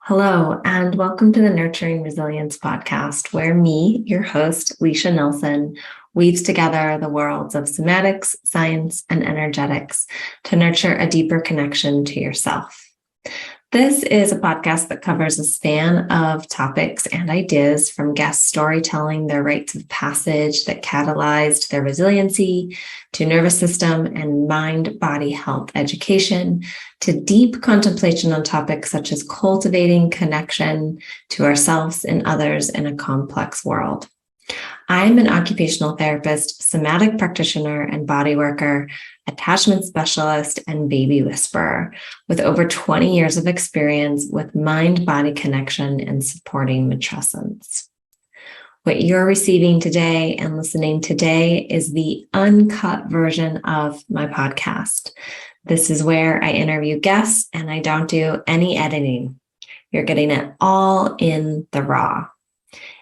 Hello, and welcome to the Nurturing Resilience podcast, where me, your host, Leisha Nelson, weaves together the worlds of somatics, science, and energetics to nurture a deeper connection to yourself. This is a podcast that covers a span of topics and ideas from guest storytelling their rites of passage that catalyzed their resiliency, to nervous system and mind body health education, to deep contemplation on topics such as cultivating connection to ourselves and others in a complex world. I'm an occupational therapist, somatic practitioner, and body worker, attachment specialist, and baby whisperer with over 20 years of experience with mind body connection and supporting matrescence. What you're receiving today and listening today is the uncut version of my podcast. This is where I interview guests and I don't do any editing. You're getting it all in the raw.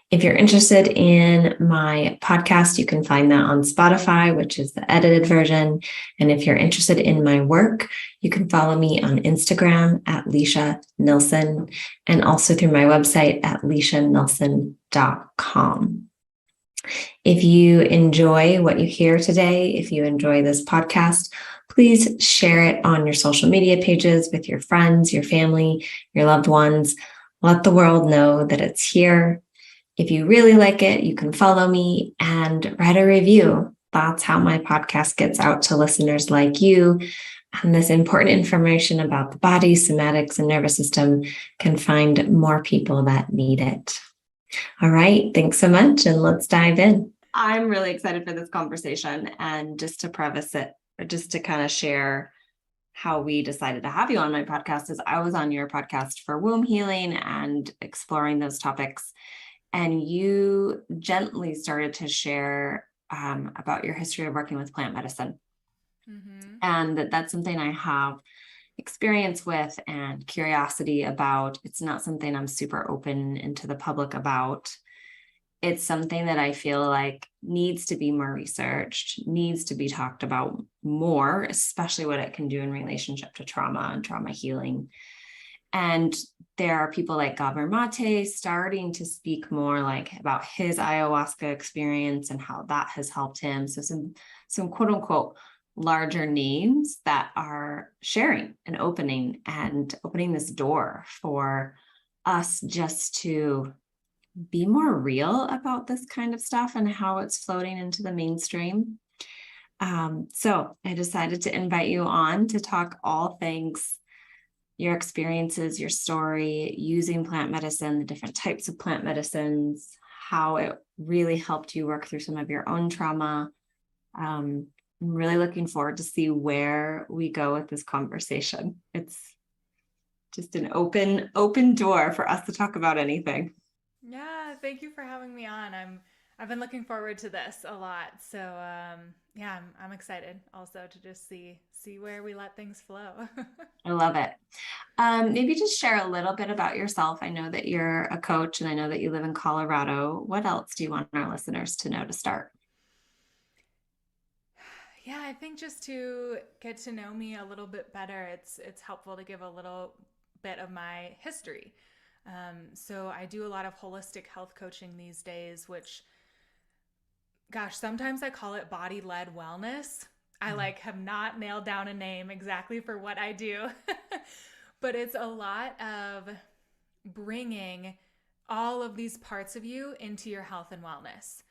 If you're interested in my podcast, you can find that on Spotify, which is the edited version. And if you're interested in my work, you can follow me on Instagram at Leisha Nilsson and also through my website at leishanilsson.com. If you enjoy what you hear today, if you enjoy this podcast, please share it on your social media pages with your friends, your family, your loved ones. Let the world know that it's here. If you really like it, you can follow me and write a review. That's how my podcast gets out to listeners like you. And this important information about the body, somatics, and nervous system can find more people that need it. All right. Thanks so much. And let's dive in. I'm really excited for this conversation. And just to preface it, or just to kind of share how we decided to have you on my podcast, is I was on your podcast for womb healing and exploring those topics. And you gently started to share about your history of working with plant medicine. Mm-hmm. And that's something I have experience with and curiosity about. It's not something I'm super open into the public about. It's something that I feel like needs to be more researched, needs to be talked about more, especially what it can do in relationship to trauma and trauma healing. And there are people like Gabor Mate starting to speak more like about his ayahuasca experience and how that has helped him. So some quote unquote larger names that are sharing and opening this door for us just to be more real about this kind of stuff and how it's floating into the mainstream. So I decided to invite you on to talk all things your experiences, your story, using plant medicine, the different types of plant medicines, how it really helped you work through some of your own trauma. I'm really looking forward to see where we go with this conversation. It's just an open door for us to talk about anything. Yeah, thank you for having me on. I've been looking forward to this a lot. So yeah, I'm excited also to just see where we let things flow. I love it. Maybe just share a little bit about yourself. I know that you're a coach and I know that you live in Colorado. What else do you want our listeners to know to start? Yeah, I think just to get to know me a little bit better, it's helpful to give a little bit of my history. So I do a lot of holistic health coaching these days, which, gosh, sometimes I call it body led wellness. I have not nailed down a name exactly for what I do, but it's a lot of bringing all of these parts of you into your health and wellness.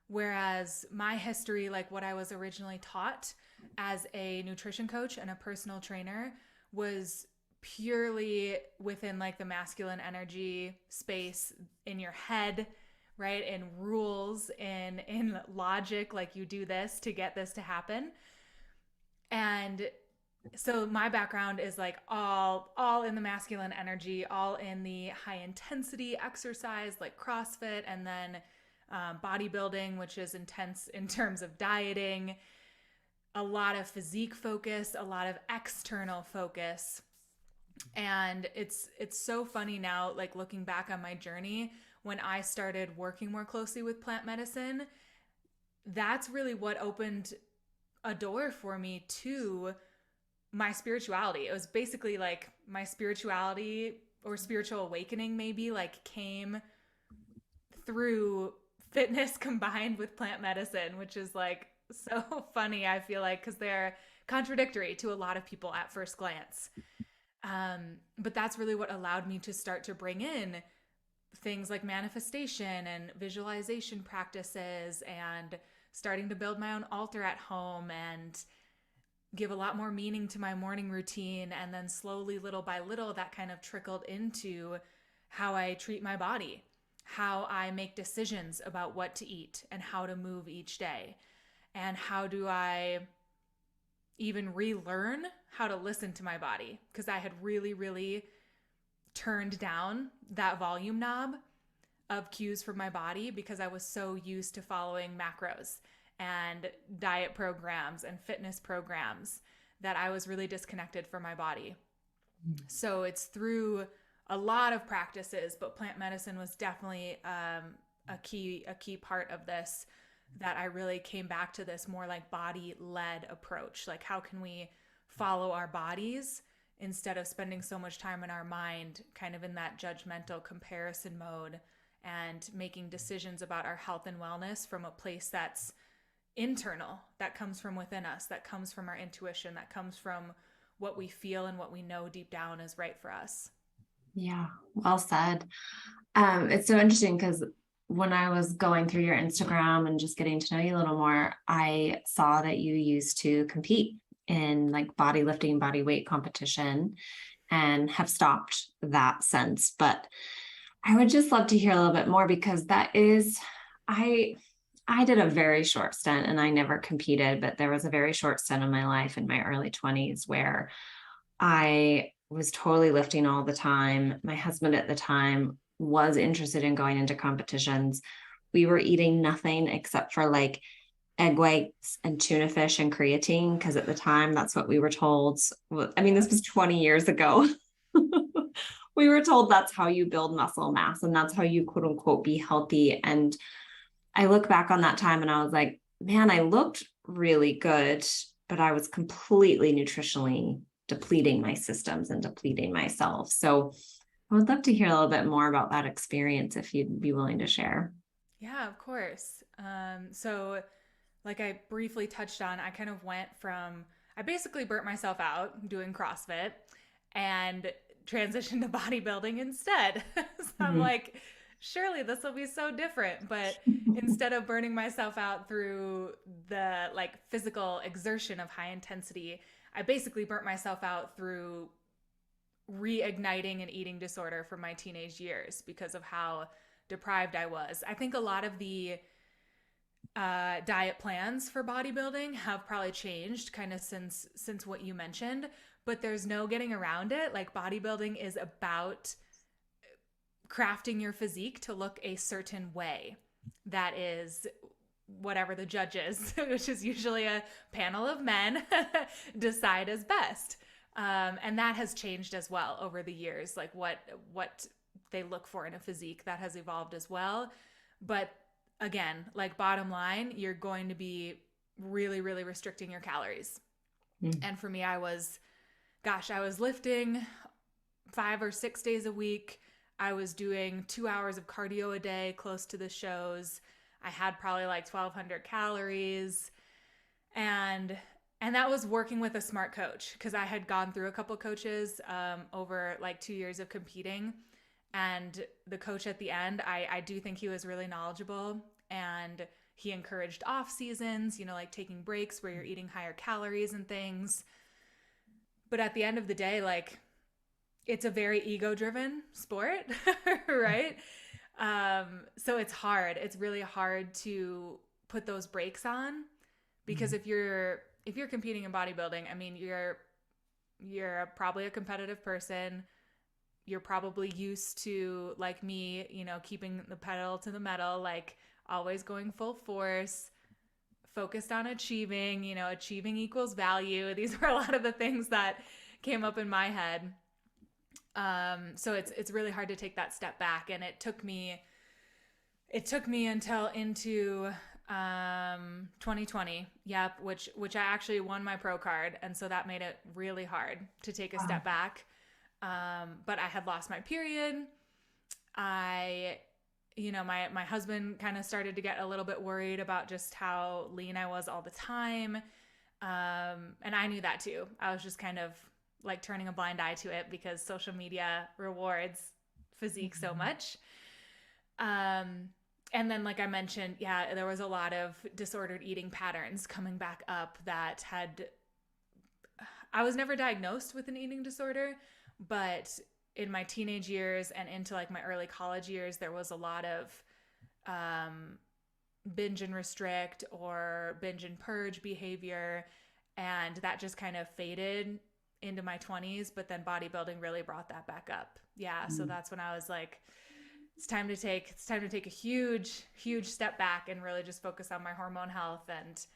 Whereas my history, like what I was originally taught as a nutrition coach and a personal trainer, was purely within like the masculine energy space in your head, right? In rules, in logic, like you do this to get this to happen. And so my background is like all in the masculine energy, all in the high intensity exercise like CrossFit, and then bodybuilding, which is intense in terms of dieting, a lot of physique focus, a lot of external focus. And it's so funny now, like looking back on my journey, when I started working more closely with plant medicine, that's really what opened a door for me to my spirituality. It was basically like my spirituality or spiritual awakening maybe like came through fitness combined with plant medicine, which is like so funny, I feel like, because they're contradictory to a lot of people at first glance. But that's really what allowed me to start to bring in things like manifestation and visualization practices and starting to build my own altar at home and give a lot more meaning to my morning routine. And then slowly, little by little, that kind of trickled into how I treat my body, how I make decisions about what to eat and how to move each day. And how do I even relearn how to listen to my body? Because I had really, really turned down that volume knob of cues from my body because I was so used to following macros and diet programs and fitness programs that I was really disconnected from my body. So it's through a lot of practices, but plant medicine was definitely a key part of this, that I really came back to this more like body-led approach. Like, how can we follow our bodies instead of spending so much time in our mind, kind of in that judgmental comparison mode, and making decisions about our health and wellness from a place that's internal, that comes from within us, that comes from our intuition, that comes from what we feel and what we know deep down is right for us. Yeah, well said. It's so interesting because when I was going through your Instagram and just getting to know you a little more, I saw that you used to compete in like body lifting, body weight competition, and have stopped that since. But I would just love to hear a little bit more, because that is, I did a very short stint and I never competed, but there was a very short stint in my life in my early 20s where I was totally lifting all the time. My husband at the time was interested in going into competitions. We were eating nothing except for like egg whites and tuna fish and creatine, because at the time that's what we were told. I mean, this was 20 years ago. We were told that's how you build muscle mass and that's how you quote unquote be healthy. And I look back on that time and I was like, man, I looked really good, but I was completely nutritionally depleting my systems and depleting myself. So I would love to hear a little bit more about that experience if you'd be willing to share. Yeah, of course. So, like I briefly touched on, I kind of went from, I basically burnt myself out doing CrossFit and transitioned to bodybuilding instead. So I'm Mhm. like, surely this will be so different. But instead of burning myself out through the like physical exertion of high intensity, I basically burnt myself out through reigniting an eating disorder from my teenage years because of how deprived I was. I think a lot of the diet plans for bodybuilding have probably changed kind of since what you mentioned, but there's no getting around it. Like, bodybuilding is about crafting your physique to look a certain way that is whatever the judges, which is usually a panel of men, decide is best. And that has changed as well over the years, like what they look for in a physique, that has evolved as well. But again, like, bottom line, you're going to be really, really restricting your calories. Mm. And for me, I was lifting 5 or 6 days a week. I was doing 2 hours of cardio a day close to the shows. I had probably like 1,200 calories. And that was working with a smart coach, because I had gone through a couple coaches over like 2 years of competing. And the coach at the end, I do think he was really knowledgeable, and he encouraged off seasons, like taking breaks where you're eating higher calories and things. But at the end of the day, like, it's a very ego driven sport, right? So it's hard. It's really hard to put those brakes on, because if you're competing in bodybuilding, I mean, you're probably a competitive person. You're probably used to, like me, keeping the pedal to the metal, like always going full force, focused on achieving, achieving equals value. These were a lot of the things that came up in my head. So it's really hard to take that step back. And it took me until into 2020. Yep, which I actually won my pro card, and so that made it really hard to take a Wow. step back. But I had lost my period. I my husband kind of started to get a little bit worried about just how lean I was all the time. And I knew that too. I was just kind of like turning a blind eye to it because social media rewards physique so Mhm. much. And then, like I mentioned, yeah, there was a lot of disordered eating patterns coming back up that had. I was never diagnosed with an eating disorder, but in my teenage years and into like my early college years, there was a lot of um, binge and restrict or binge and purge behavior. And that just kind of faded into my 20s. But then bodybuilding really brought that back up. Yeah. So Mm. that's when I was like, it's time to take a huge step back and really just focus on my hormone health and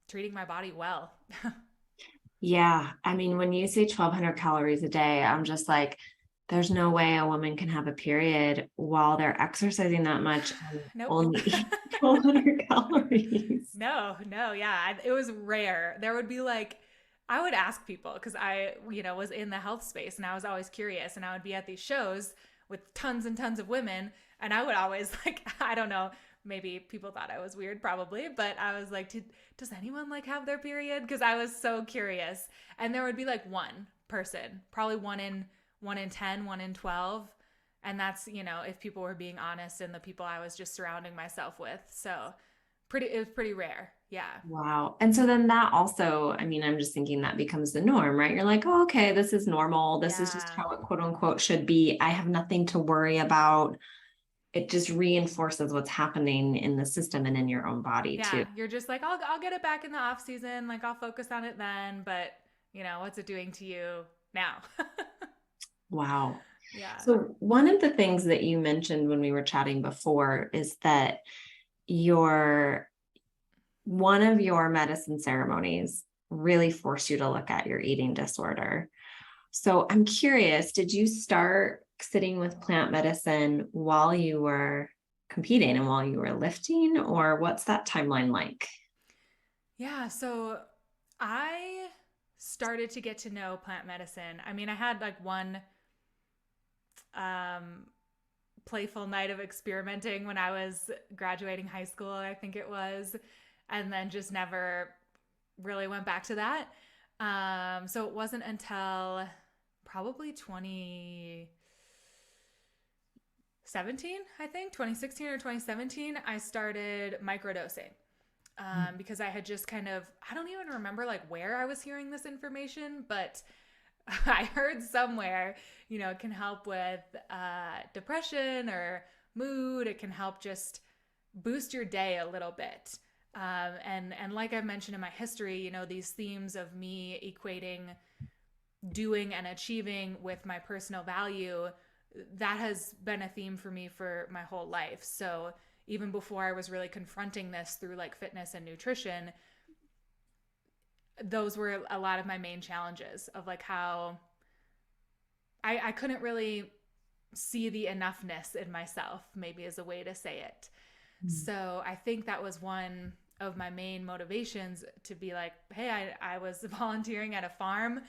treating my body well. Yeah. I mean, when you say 1,200 calories a day, I'm just like, there's no way a woman can have a period while they're exercising that much and Nope. only eat 1,200 calories. No, yeah. It was rare. There would be like, I would ask people because I was in the health space and I was always curious and I would be at these shows with tons and tons of women and I would always like, I don't know, maybe people thought I was weird probably, but I was like, does anyone like have their period? Because I was so curious. And there would be like one person, probably one in 10, 1 in 12. And that's, if people were being honest and the people I was just surrounding myself with. So it was pretty rare. Yeah. Wow. And so then that also, I mean, I'm just thinking that becomes the norm, right? You're like, oh, okay, this is normal. This is just Yeah. how it quote unquote should be. I have nothing to worry about. It just reinforces what's happening in the system and in your own body Yeah. too. You're just like, I'll get it back in the off season. Like I'll focus on it then. But, what's it doing to you now? Wow. Yeah. So one of the things that you mentioned when we were chatting before is that your one of your medicine ceremonies really forced you to look at your eating disorder. So I'm curious, did you start sitting with plant medicine while you were competing and while you were lifting, or what's that timeline like? Yeah. So I started to get to know plant medicine. I mean, I had like one um, playful night of experimenting when I was graduating high school, I think it was, and then just never really went back to that. So it wasn't until probably 2017, I think 2016 or 2017, I started microdosing. Because I had just kind of, I don't even remember like where I was hearing this information, but I heard somewhere, it can help with depression or mood. It can help just boost your day a little bit. And like I've mentioned in my history, these themes of me equating doing and achieving with my personal value, that has been a theme for me for my whole life. So even before I was really confronting this through like fitness and nutrition, those were a lot of my main challenges of like how I couldn't really see the enoughness in myself, maybe is a way to say it. Mm. So I think that was one of my main motivations to be like, hey, I was volunteering at a farm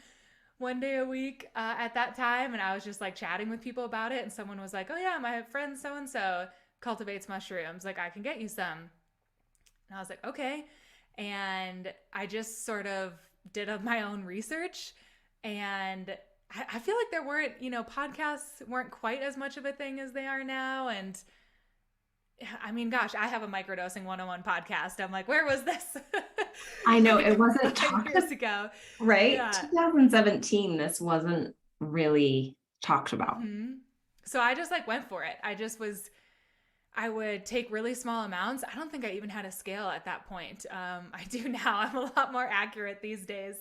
one day a week at that time. And I was just like chatting with people about it. And someone was like, oh, yeah, my friend so and so cultivates mushrooms. Like, I can get you some. And I was like, okay. And I just sort of did my own research. And I feel like there weren't, podcasts weren't quite as much of a thing as they are now. And I mean, gosh, I have a microdosing 101 podcast. I'm like, where was this I know like it wasn't 5 years ago? right? Yeah. 2017, this wasn't really talked about. So I just like went for it. I would take really small amounts. I don't think I even had a scale at that point. I do now. I'm a lot more accurate these days.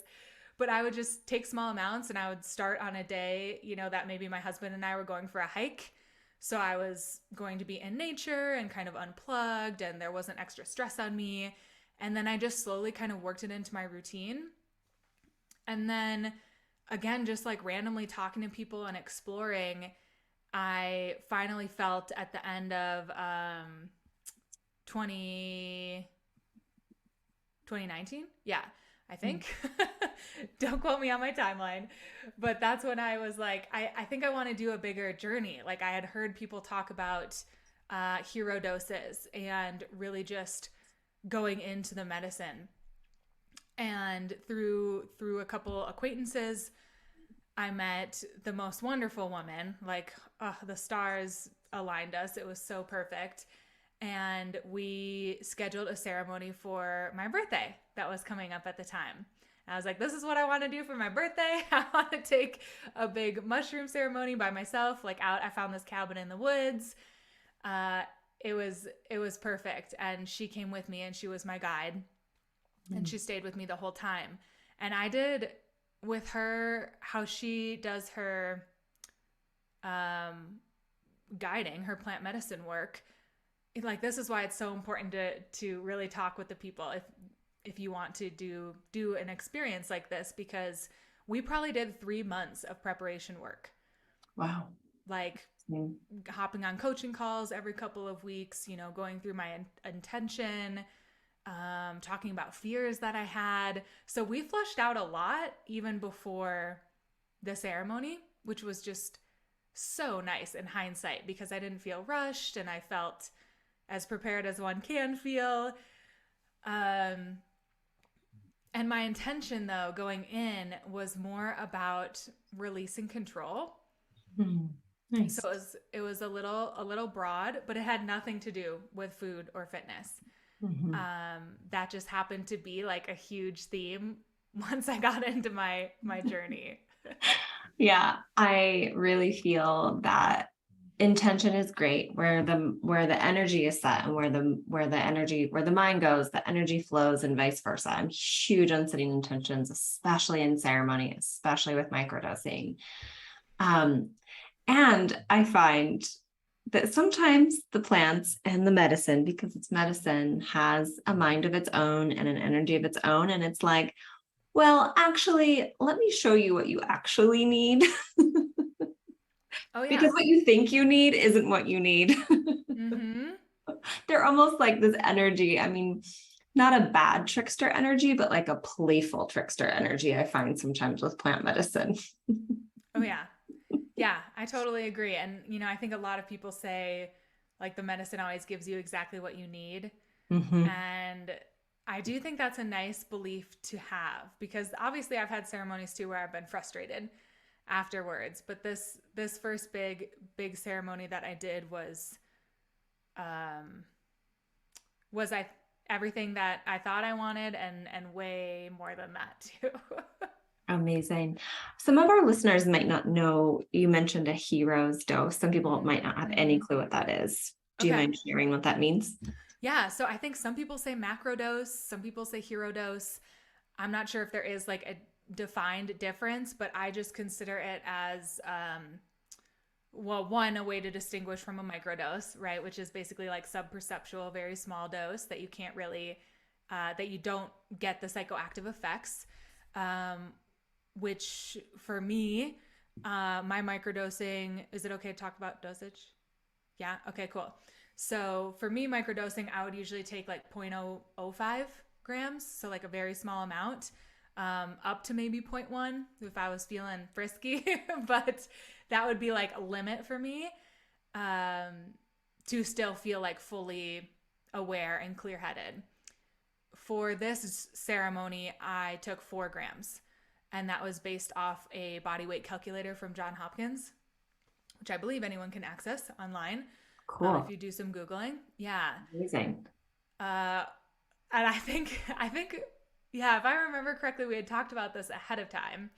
But I would just take small amounts and I would start on a day, that maybe my husband and I were going for a hike. So I was going to be in nature and kind of unplugged and there wasn't extra stress on me. And then I just slowly kind of worked it into my routine. And then again, just like randomly talking to people and exploring, I finally felt at the end of 20 2019. Yeah, I think. Don't quote me on my timeline. But that's when I was like, I think I want to do a bigger journey. Like I had heard people talk about hero doses and really just going into the medicine. And through a couple acquaintances, I met the most wonderful woman. Like, the stars aligned us. It was so perfect. And we scheduled a ceremony for my birthday that was coming up at the time. And I was like, this is what I want to do for my birthday. I want to take a big mushroom ceremony by myself, like out. I found this cabin in the woods. Uh, it was perfect. And she came with me and she was my guide. And she stayed with me the whole time. And I did with her how she does her guiding, her plant medicine work. Like this is why it's so important to really talk with the people if you want to do an experience like this, because we probably did 3 months of preparation work. Wow. Like hopping on coaching calls every couple of weeks, going through my intention, talking about fears that I had. So we flushed out a lot even before the ceremony, which was just so nice in hindsight because I didn't feel rushed and I felt as prepared as one can feel. And my intention, though, going in was more about releasing control. Nice. So it was a little broad, but it had nothing to do with food or fitness. That just happened to be like a huge theme once I got into my journey. Yeah, I really feel that intention is great where the energy is set and where the mind goes, the energy flows and vice versa. I'm huge on setting intentions, especially in ceremony, especially with microdosing. And I find that sometimes the plants and the medicine, because it's medicine, has a mind of its own and an energy of its own. And it's like, well, actually, let me show you what you actually need. Oh yeah. Because what you think you need isn't what you need. Mm-hmm. They're almost like this energy. I mean, not a bad trickster energy, but like a playful trickster energy, I find sometimes with plant medicine. Oh yeah. Yeah, I totally agree. And I think a lot of people say like the medicine always gives you exactly what you need. Mm-hmm. And I do think that's a nice belief to have because obviously I've had ceremonies too where I've been frustrated afterwards, but this first big ceremony that I did um was I everything that I thought I wanted and way more than that too. Amazing. Some of our listeners might not know, you mentioned a hero's dose. Some people might not have any Mm-hmm. clue what that is. Do you Okay. mind sharing what that means? Yeah, so I think some people say macro dose, some people say hero dose. I'm not sure if there is like a defined difference, but I just consider it as well, one, a way to distinguish from a microdose, right? Which is basically like subperceptual, very small dose that you can't really, that you don't get the psychoactive effects. Um, which for me, my microdosing, is it okay to talk about dosage? Yeah. Okay, cool. So for me, microdosing, I would usually take like 0.005 grams. So like a very small amount, up to maybe zero point 0.1 if I was feeling frisky, but that would be like a limit for me, to still feel like fully aware and clear headed. For this ceremony, I took 4 grams, and that was based off a body weight calculator from Johns Hopkins, which I believe anyone can access online, if Cool. you do some Googling. Yeah. Amazing. Uh, and I think, yeah, if I remember correctly, we had talked about this ahead of time.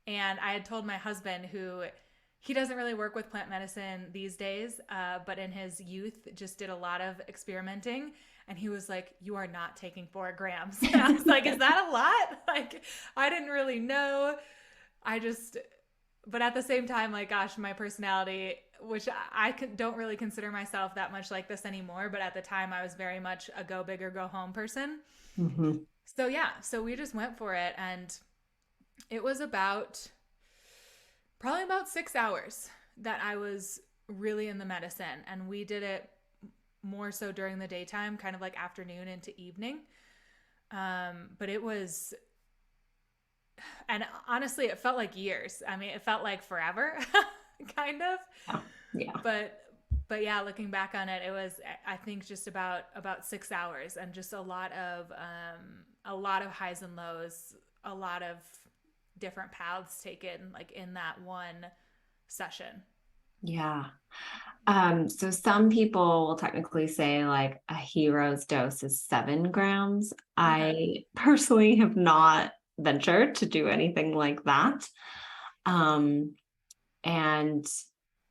And I had told my husband, who he doesn't really work with plant medicine these days, but in his youth just did a lot of experimenting. And he was like, "You are not taking 4 grams." And I was like, "Is that a lot?" Like, I didn't really know. I just, but at the same time, like, gosh, my personality, which don't really consider myself that much like this anymore, but at the time I was very much a go big or go home person. Mm-hmm. So yeah, so we just went for it, and it was probably about 6 hours that I was really in the medicine, and we did it more so during the daytime, kind of like afternoon into evening. But it was, and honestly, it felt like years. I mean, it felt like forever, kind of. Yeah. Yeah. But yeah, looking back on it, it was, I think, just about 6 hours, and just a lot of highs and lows, a lot of different paths taken, like in that one session. Yeah. So some people will technically say like a hero's dose is 7 grams. Okay. I personally have not ventured to do anything like that. Um, and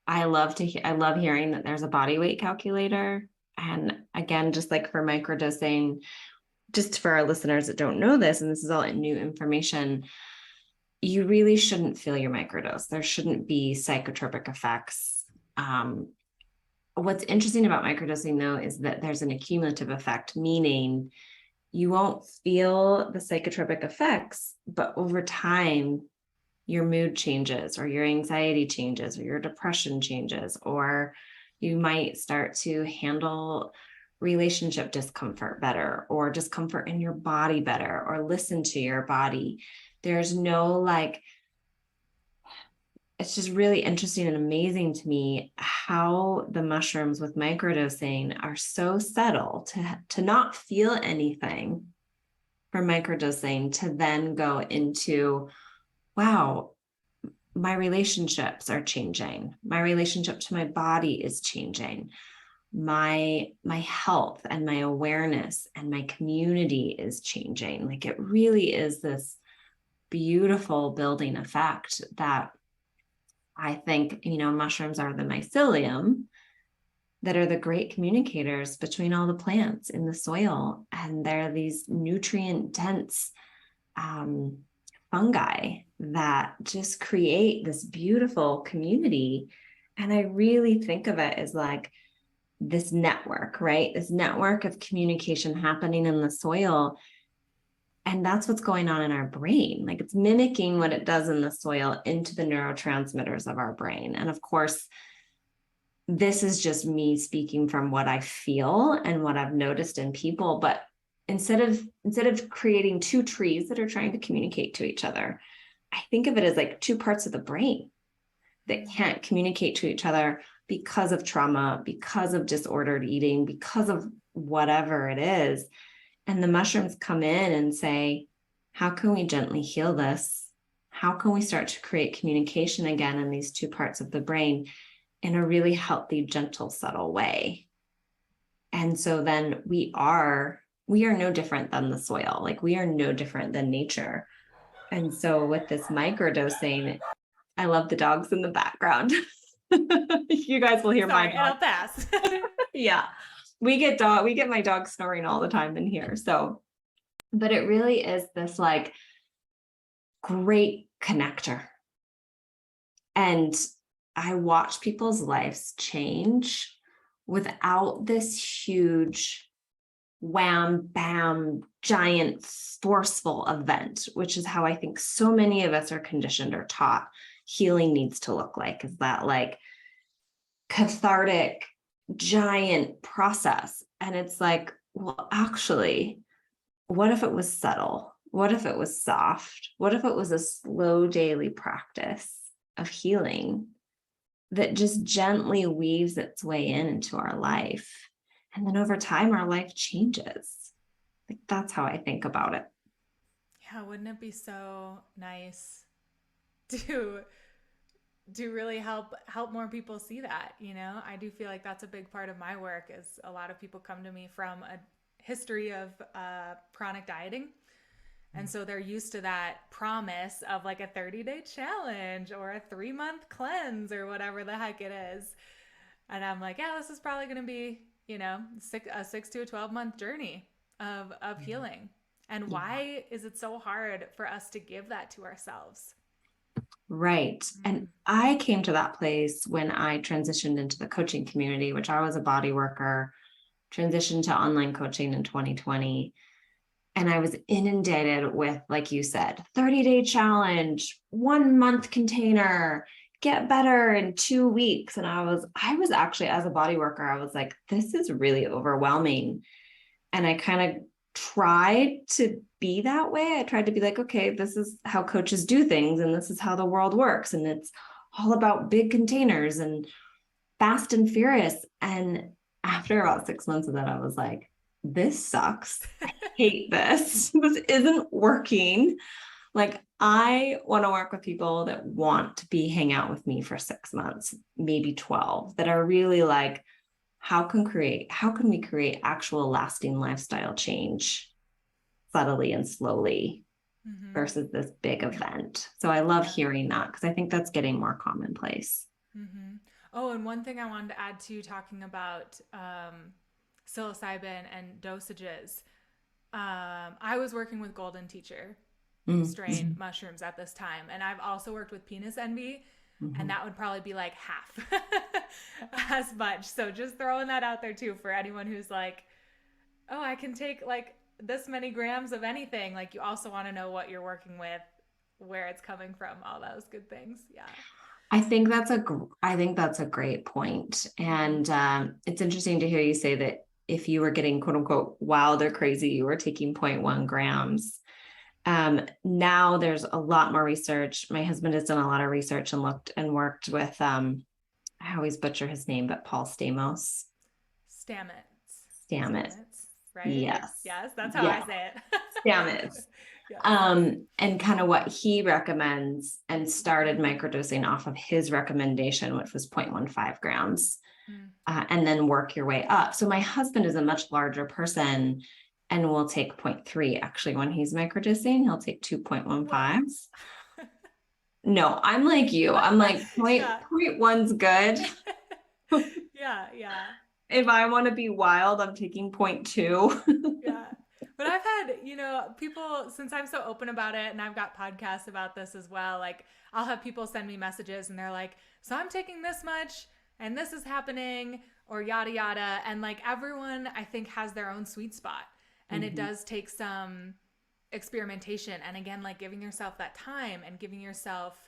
I love hearing that there's a body weight calculator. And again, just like for microdosing, just for our listeners that don't know this, and this is all new information, you really shouldn't feel your microdose. There shouldn't be psychotropic effects. What's interesting about microdosing, though, is that there's an accumulative effect, meaning you won't feel the psychotropic effects, but over time, your mood changes, or your anxiety changes, or your depression changes, or you might start to handle relationship discomfort better, or discomfort in your body better, or listen to your body. There's no like, it's just really interesting and amazing to me how the mushrooms with microdosing are so subtle to not feel anything from microdosing, to then go into, wow, my relationships are changing. My relationship to my body is changing. My health and my awareness and my community is changing. Like, it really is this beautiful building effect that I think, mushrooms are the mycelium that are the great communicators between all the plants in the soil. And they're these nutrient dense fungi that just create this beautiful community. And I really think of it as like this network, right? This network of communication happening in the soil. And that's what's going on in our brain. Like, it's mimicking what it does in the soil into the neurotransmitters of our brain. And of course, this is just me speaking from what I feel and what I've noticed in people. But instead of creating two trees that are trying to communicate to each other, I think of it as like two parts of the brain that can't communicate to each other because of trauma, because of disordered eating, because of whatever it is. And the mushrooms come in and say, how can we gently heal this? How can we start to create communication again in these two parts of the brain in a really healthy, gentle, subtle way? And so then we are no different than the soil. Like, we are no different than nature. And so with this microdosing, I love the dogs in the background. You guys will hear my Sorry, dog. it'll pass. Yeah. We get my dog snoring all the time in here. So, but it really is this like great connector. And I watch people's lives change without this huge wham, bam, giant, forceful event, which is how I think so many of us are conditioned or taught healing needs to look like, is that like cathartic, giant process. And it's like, well, actually, what if it was subtle? What if it was soft? What if it was a slow daily practice of healing that just gently weaves its way into our life? And then over time, our life changes. Like, that's how I think about it. Yeah, wouldn't it be so nice to really help more people see that, I do feel like that's a big part of my work. Is a lot of people come to me from a history of chronic dieting, and so they're used to that promise of like a 30-day challenge or a 3-month cleanse or whatever the heck it is. And I'm like, yeah, this is probably going to be, a 6 to a 12-month journey of healing. And Yeah. why is it so hard for us to give that to ourselves? Right. And I came to that place when I transitioned into the coaching community, which I was a body worker, transitioned to online coaching in 2020. And I was inundated with, like you said, 30-day challenge, 1 month container, get better in 2 weeks. And I was actually, as a body worker, I was like, this is really overwhelming. And I kind of tried to be that way. I tried to be like, okay, this is how coaches do things, and this is how the world works. And it's all about big containers and fast and furious. And after about 6 months of that, I was like, this sucks. I hate this. This isn't working. Like, I want to work with people that want to hang out with me for 6 months, maybe 12, that are really like, how can we create actual lasting lifestyle change subtly and slowly Mm-hmm. versus this big event? So I love Yeah. hearing that, because I think that's getting more commonplace. Mm-hmm. Oh, and one thing I wanted to add to talking about psilocybin and dosages. I was working with golden teacher strain Mm-hmm. mushrooms at this time, and I've also worked with penis envy, and Mm-hmm. that would probably be like half as much. So just throwing that out there too for anyone who's like, oh, I can take like this many grams of anything. Like, you also want to know what you're working with, where it's coming from, all those good things. Yeah. I think that's a great point. Mm-hmm. And it's interesting to hear you say that if you were getting quote unquote wild or crazy, you were taking zero point 0.1 grams. Now there's a lot more research. My husband has done a lot of research and looked and worked with, I always butcher his name, but Paul Stamos. Stamets. Stamets. Stamets, right? Yes. Yes, that's how I Yeah. say Stamets. it. Yes. And kind of what he recommends, and started Mm-hmm. microdosing off of his recommendation, which was 0.15 grams, Mm. and then work your way up. So my husband is a much larger person and will take zero point 0.3. Actually, when he's microdosing, he'll take Whoa. 2.15s. No, I'm like you. I'm like Yeah. point one's good. Yeah, yeah. If I want to be wild, I'm taking zero point 0.2. Yeah. But I've had, people, since I'm so open about it and I've got podcasts about this as well, like I'll have people send me messages and they're like, so I'm taking this much and this is happening or yada yada. And like everyone, I think, has their own sweet spot. And it Mhm. does take some experimentation. And again, like giving yourself that time and giving yourself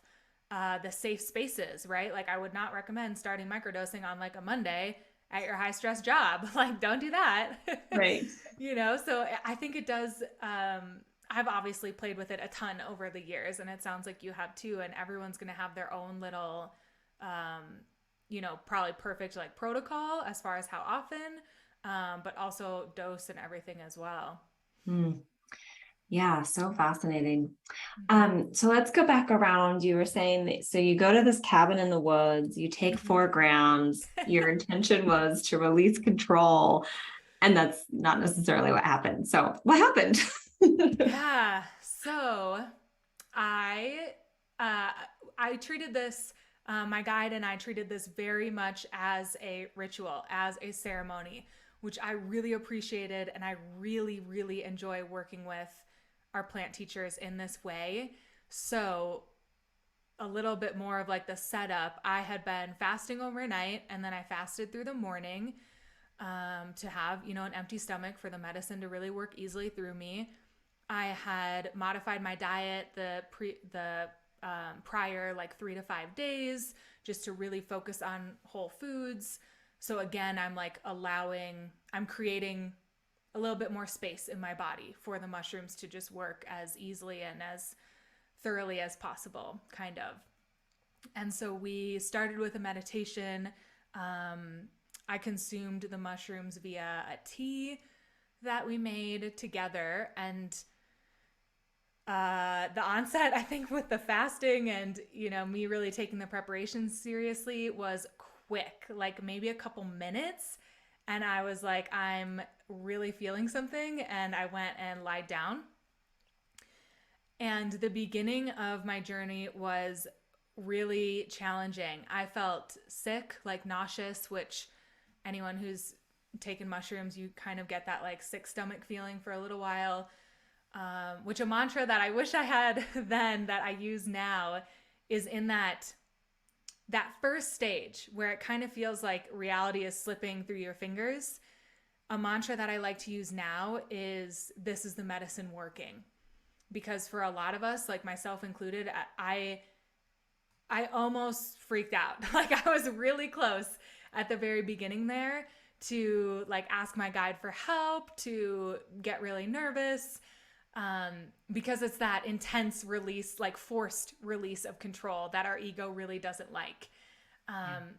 the safe spaces, right? Like I would not recommend starting microdosing on like a Monday at your high stress job. Like, don't do that. Right. So I think it does. I've obviously played with it a ton over the years, and it sounds like you have too. And everyone's going to have their own little, probably perfect like protocol as far as how often, but also dose and everything as well. Hmm. Yeah, so fascinating. Mm-hmm. So let's go back around. You were saying that, so you go to this cabin in the woods, you take Mm-hmm. 4 grams, your intention was to release control, and that's not necessarily what happened. So what happened? Yeah. So I uh, I treated this. My guide and I treated this very much as a ritual, as a ceremony, which I really appreciated, and I really, really enjoy working with our plant teachers in this way. So a little bit more of like the setup. I had been fasting overnight, and then I fasted through the morning to have an empty stomach for the medicine to really work easily through me. I had modified my diet the prior like 3 to 5 days just to really focus on whole foods. So again, I'm creating a little bit more space in my body for the mushrooms to just work as easily and as thoroughly as possible, kind of. And so we started with a meditation. I consumed the mushrooms via a tea that we made together, and the onset, I think, with the fasting and me really taking the preparation seriously was quick, like maybe a couple minutes, and I was like, I'm really feeling something, and I went and lied down. And the beginning of my journey was really challenging. I felt sick, like nauseous, which anyone who's taken mushrooms, you kind of get that like sick stomach feeling for a little while. Which a mantra that I wish I had then that I use now is in that first stage where it kind of feels like reality is slipping through your fingers. A mantra that I like to use now is, this is the medicine working. Because for a lot of us, like myself included, I I almost freaked out. Like I was really close at the very beginning there to like ask my guide for help, to get really nervous, um, because it's that intense release, like forced release of control that our ego really doesn't like.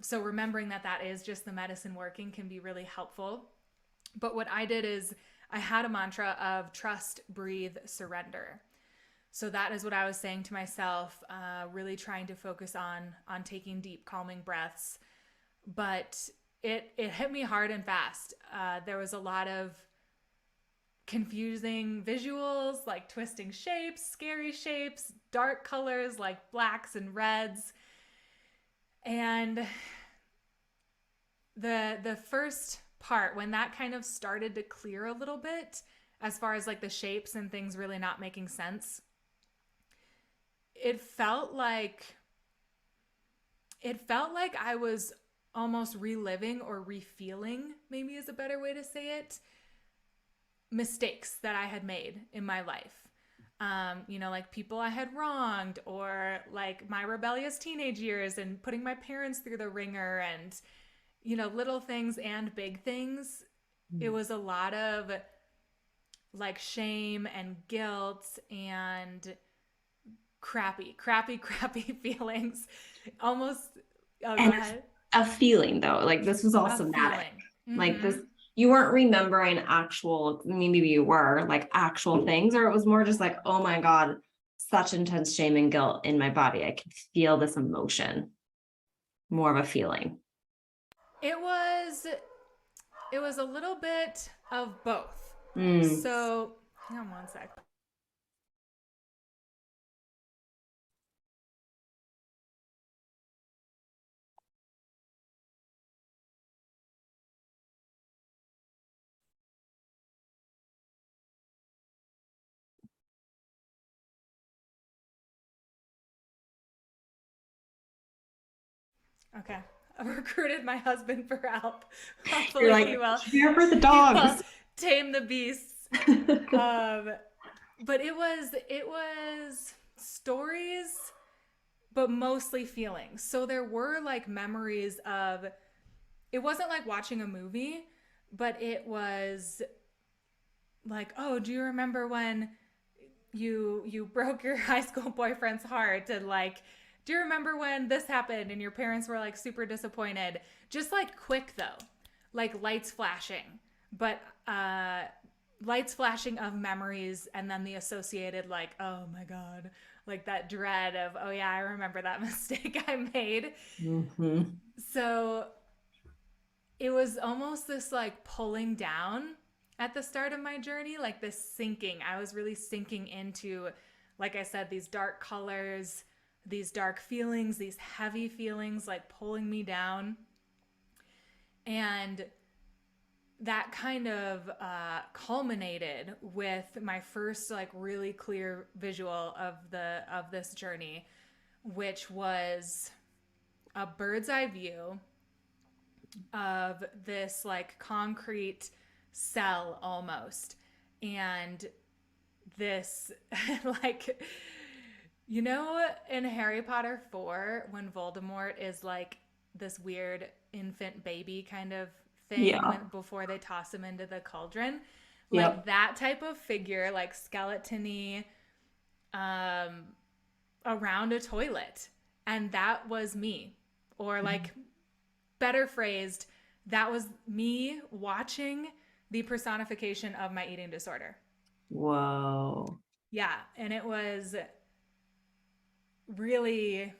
So remembering that that is just the medicine working can be really helpful. But what I did is I had a mantra of trust, breathe, surrender. So that is what I was saying to myself, really trying to focus on taking deep, calming breaths. But it hit me hard and fast. There was a lot of confusing visuals, like twisting shapes, scary shapes, dark colors like blacks and reds. And the first part, when that kind of started to clear a little bit, as far as like the shapes and things really not making sense, it felt like I was almost reliving or refeeling, maybe is a better way to say it, mistakes that I had made in my life. Like people I had wronged, or like my rebellious teenage years and putting my parents through the ringer, and, little things and big things. It was a lot of like shame and guilt and crappy feelings. Almost, oh, go And ahead. a feeling though, like this was all A somatic. feeling. Like Mm-hmm. this, you weren't remembering actual, maybe you were like actual things, or it was more just like, oh my God, such intense shame and guilt in my body. I can feel this emotion, more of a feeling. It was a little bit of both. Mm. So hang on one sec. Okay. I've recruited my husband for help. You're Hopefully like, here for the he will dogs. tame the beasts. Um but it was stories, but mostly feelings. So there were like memories of, it wasn't like watching a movie, but it was like, oh, do you remember when you broke your high school boyfriend's heart, and like, do you remember when this happened and your parents were like super disappointed? Just like quick though, like lights flashing, but lights flashing of memories, and then the associated like, oh my God, like that dread of, oh yeah, I remember that mistake I made. Mm-hmm. So it was almost this like pulling down at the start of my journey, like this sinking. I was really sinking into, like I said, these dark colors, these dark feelings, these heavy feelings, like pulling me down. And that kind of culminated with my first like really clear visual of this journey, which was a bird's eye view of this like concrete cell almost. And this like, in Harry Potter 4, when Voldemort is like this weird infant baby kind of thing, Yeah. when before they toss him into the cauldron, like Yep. that type of figure, like skeletony, um around a toilet. And that was me. Or like, better phrased, that was me watching the personification of my eating disorder. Whoa. Yeah. And it was really,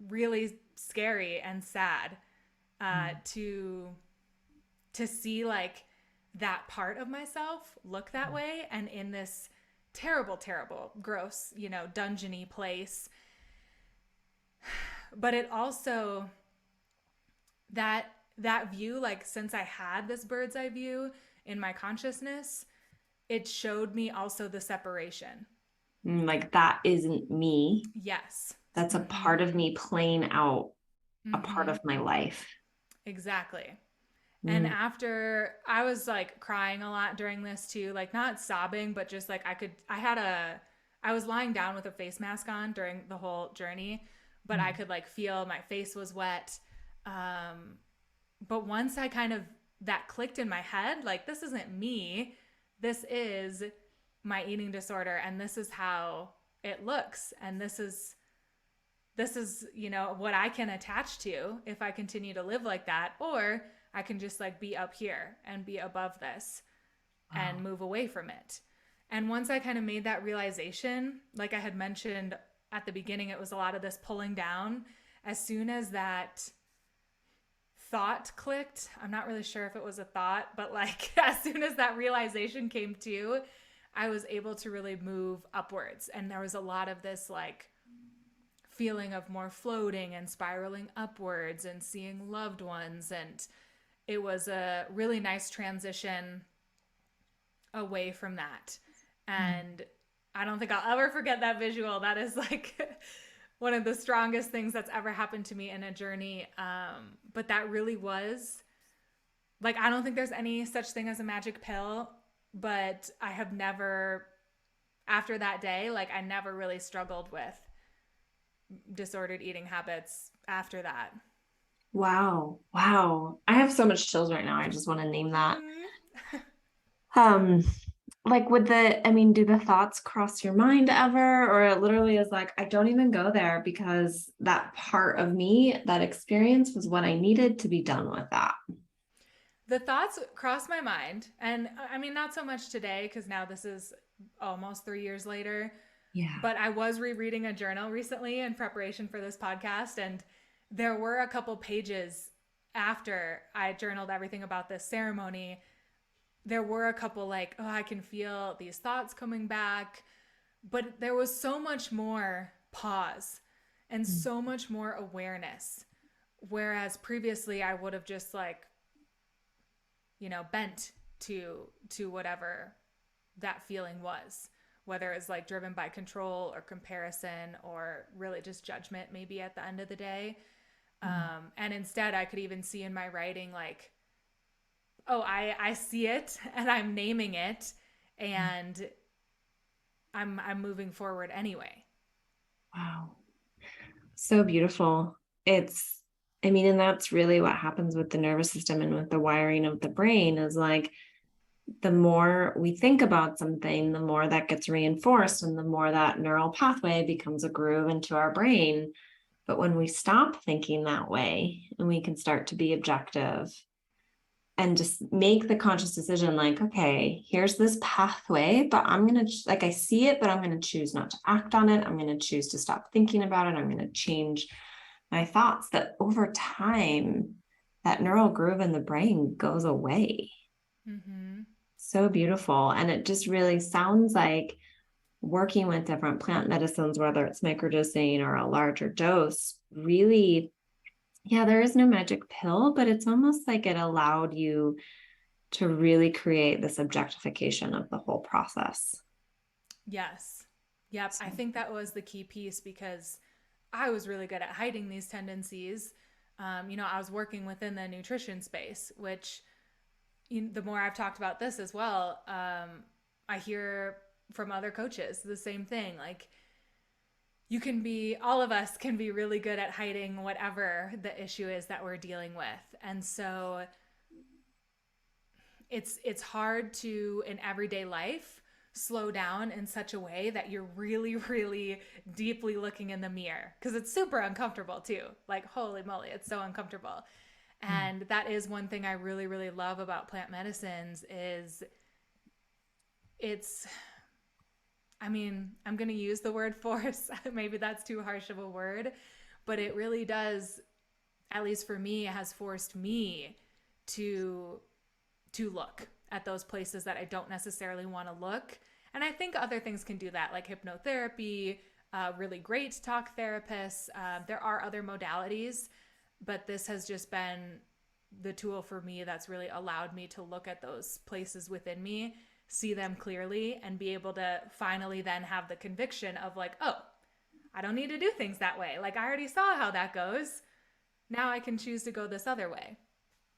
really scary and sad, to see like that part of myself look that way, and in this terrible, gross, dungeony place. But it also, that view, like, since I had this bird's eye view in my consciousness, it showed me also the separation. Like that isn't me. Yes. That's a Mm-hmm. part of me playing out a part Mm-hmm. of my life. Exactly. And Mm. after, I was like crying a lot during this too, like not sobbing, but just like I I was lying down with a face mask on during the whole journey, but I could like feel my face was wet. Um, but once I kind of that clicked in my head, like this isn't me. This is my eating disorder and this is how it looks and this is, what I can attach to if I continue to live like that, or I can just like be up here and be above this and Wow. move away from it. And once I kind of made that realization, like I had mentioned at the beginning, it was a lot of this pulling down. As soon as that thought clicked, I'm not really sure if it was a thought, but like as soon as that realization came to, I was able to really move upwards. And there was a lot of this like feeling of more floating and spiraling upwards and seeing loved ones. And it was a really nice transition away from that. And I don't think I'll ever forget that visual. That is like one of the strongest things that's ever happened to me in a journey. But that really was like, I don't think there's any such thing as a magic pill, but I have never, after that day, like, I never really struggled with disordered eating habits after that. Wow. Wow. I have so much chills right now. I just want to name that. Mm-hmm. Um, like would I mean, do the thoughts cross your mind ever? Or it literally is like, I don't even go there because that part of me, that experience was what I needed to be done with that. The thoughts crossed my mind. And I mean, not so much today, because now this is almost 3 years later. Yeah. But I was rereading a journal recently in preparation for this podcast. And there were a couple pages after I journaled everything about this ceremony. There were a couple like, oh, I can feel these thoughts coming back. But there was so much more pause and so much more awareness. Whereas previously I would have just like, bent to whatever that feeling was, whether it's like driven by control or comparison or really just judgment maybe at the end of the day. And instead I could even see in my writing like, oh, I see it and I'm naming it and I'm moving forward anyway. Wow. So beautiful. It's, I mean, and that's really what happens with the nervous system and with the wiring of the brain is like the more we think about something, the more that gets reinforced and the more that neural pathway becomes a groove into our brain. But when we stop thinking that way and we can start to be objective and just make the conscious decision like, okay, here's this pathway, but I'm going to, like, I see it, but I'm going to choose not to act on it. I'm going to choose to stop thinking about it. I'm going to change my thoughts, that over time, that neural groove in the brain goes away. Mm-hmm. So beautiful. And it just really sounds like working with different plant medicines, whether it's microdosing or a larger dose, really, yeah, there is no magic pill, but it's almost like it allowed you to really create this objectification of the whole process. Yes. Yep. So, I think that was the key piece because I was really good at hiding these tendencies. I was working within the nutrition space, which the more I've talked about this as well, I hear from other coaches the same thing. Like, all of us can be really good at hiding whatever the issue is that we're dealing with. And so it's hard to in everyday life slow down in such a way that you're really really deeply looking in the mirror because it's super uncomfortable too, like holy moly, it's so uncomfortable. And that is one thing I really really love about plant medicines is it's, I mean, I'm going to use the word force. Maybe that's too harsh of a word, but it really does, at least for me, has forced me to look at those places that I don't necessarily want to look. And I think other things can do that, like hypnotherapy, really great talk therapists. There are other modalities, but this has just been the tool for me that's really allowed me to look at those places within me, see them clearly, and be able to finally then have the conviction of like, oh, I don't need to do things that way. Like, I already saw how that goes. Now I can choose to go this other way.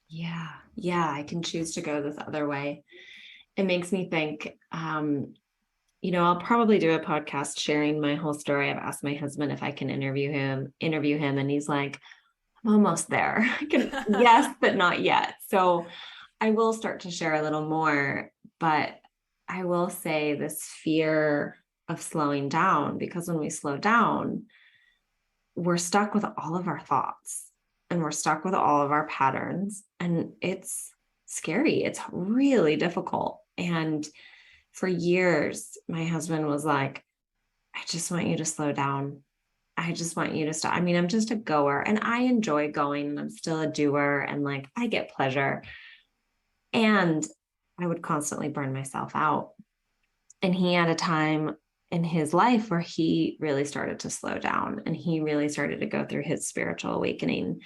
yeah, yeah, I can choose to go this other way. It makes me think, I'll probably do a podcast sharing my whole story. I've asked my husband if I can interview him, and he's like, I'm almost there. I can, yes, but not yet. So I will start to share a little more, but I will say this fear of slowing down, because when we slow down, we're stuck with all of our thoughts and we're stuck with all of our patterns. And it's scary. It's really difficult. And for years, my husband was like, I just want you to slow down. I just want you to stop. I mean, I'm just a goer and I enjoy going and I'm still a doer and like I get pleasure. And I would constantly burn myself out. And he had a time in his life where he really started to slow down and he really started to go through his spiritual awakening.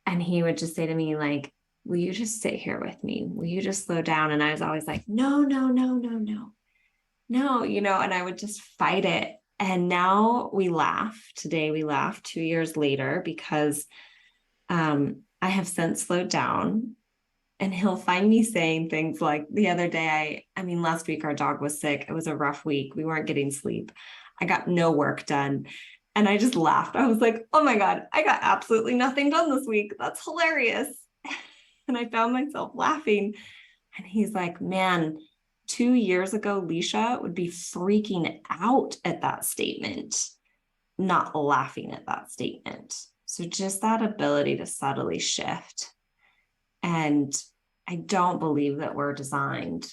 And he would just say to me, like, will you just sit here with me? Will you just slow down? And I was always like, no, no, no, no, no, no, and I would just fight it. And now we laugh. Today we laugh 2 years later because I have since slowed down. And he'll find me saying things like the other day, I mean, last week our dog was sick. It was a rough week. We weren't getting sleep. I got no work done. And I just laughed. I was like, oh my God, I got absolutely nothing done this week. That's hilarious. And I found myself laughing. And he's like, man, 2 years ago, Leisha would be freaking out at that statement, not laughing at that statement. So just that ability to subtly shift. And I don't believe that we're designed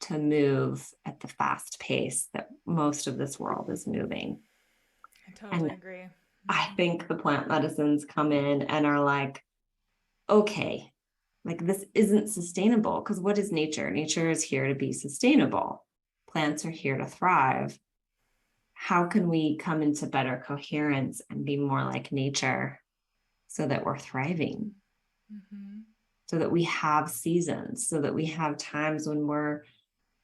to move at the fast pace that most of this world is moving. I totally And agree. I think the plant medicines come in and are like, okay, like this isn't sustainable. Because what is nature? Nature is here to be sustainable. Plants are here to thrive. How can we come into better coherence and be more like nature so that we're thriving? Mm-hmm. So that we have seasons, so that we have times when we're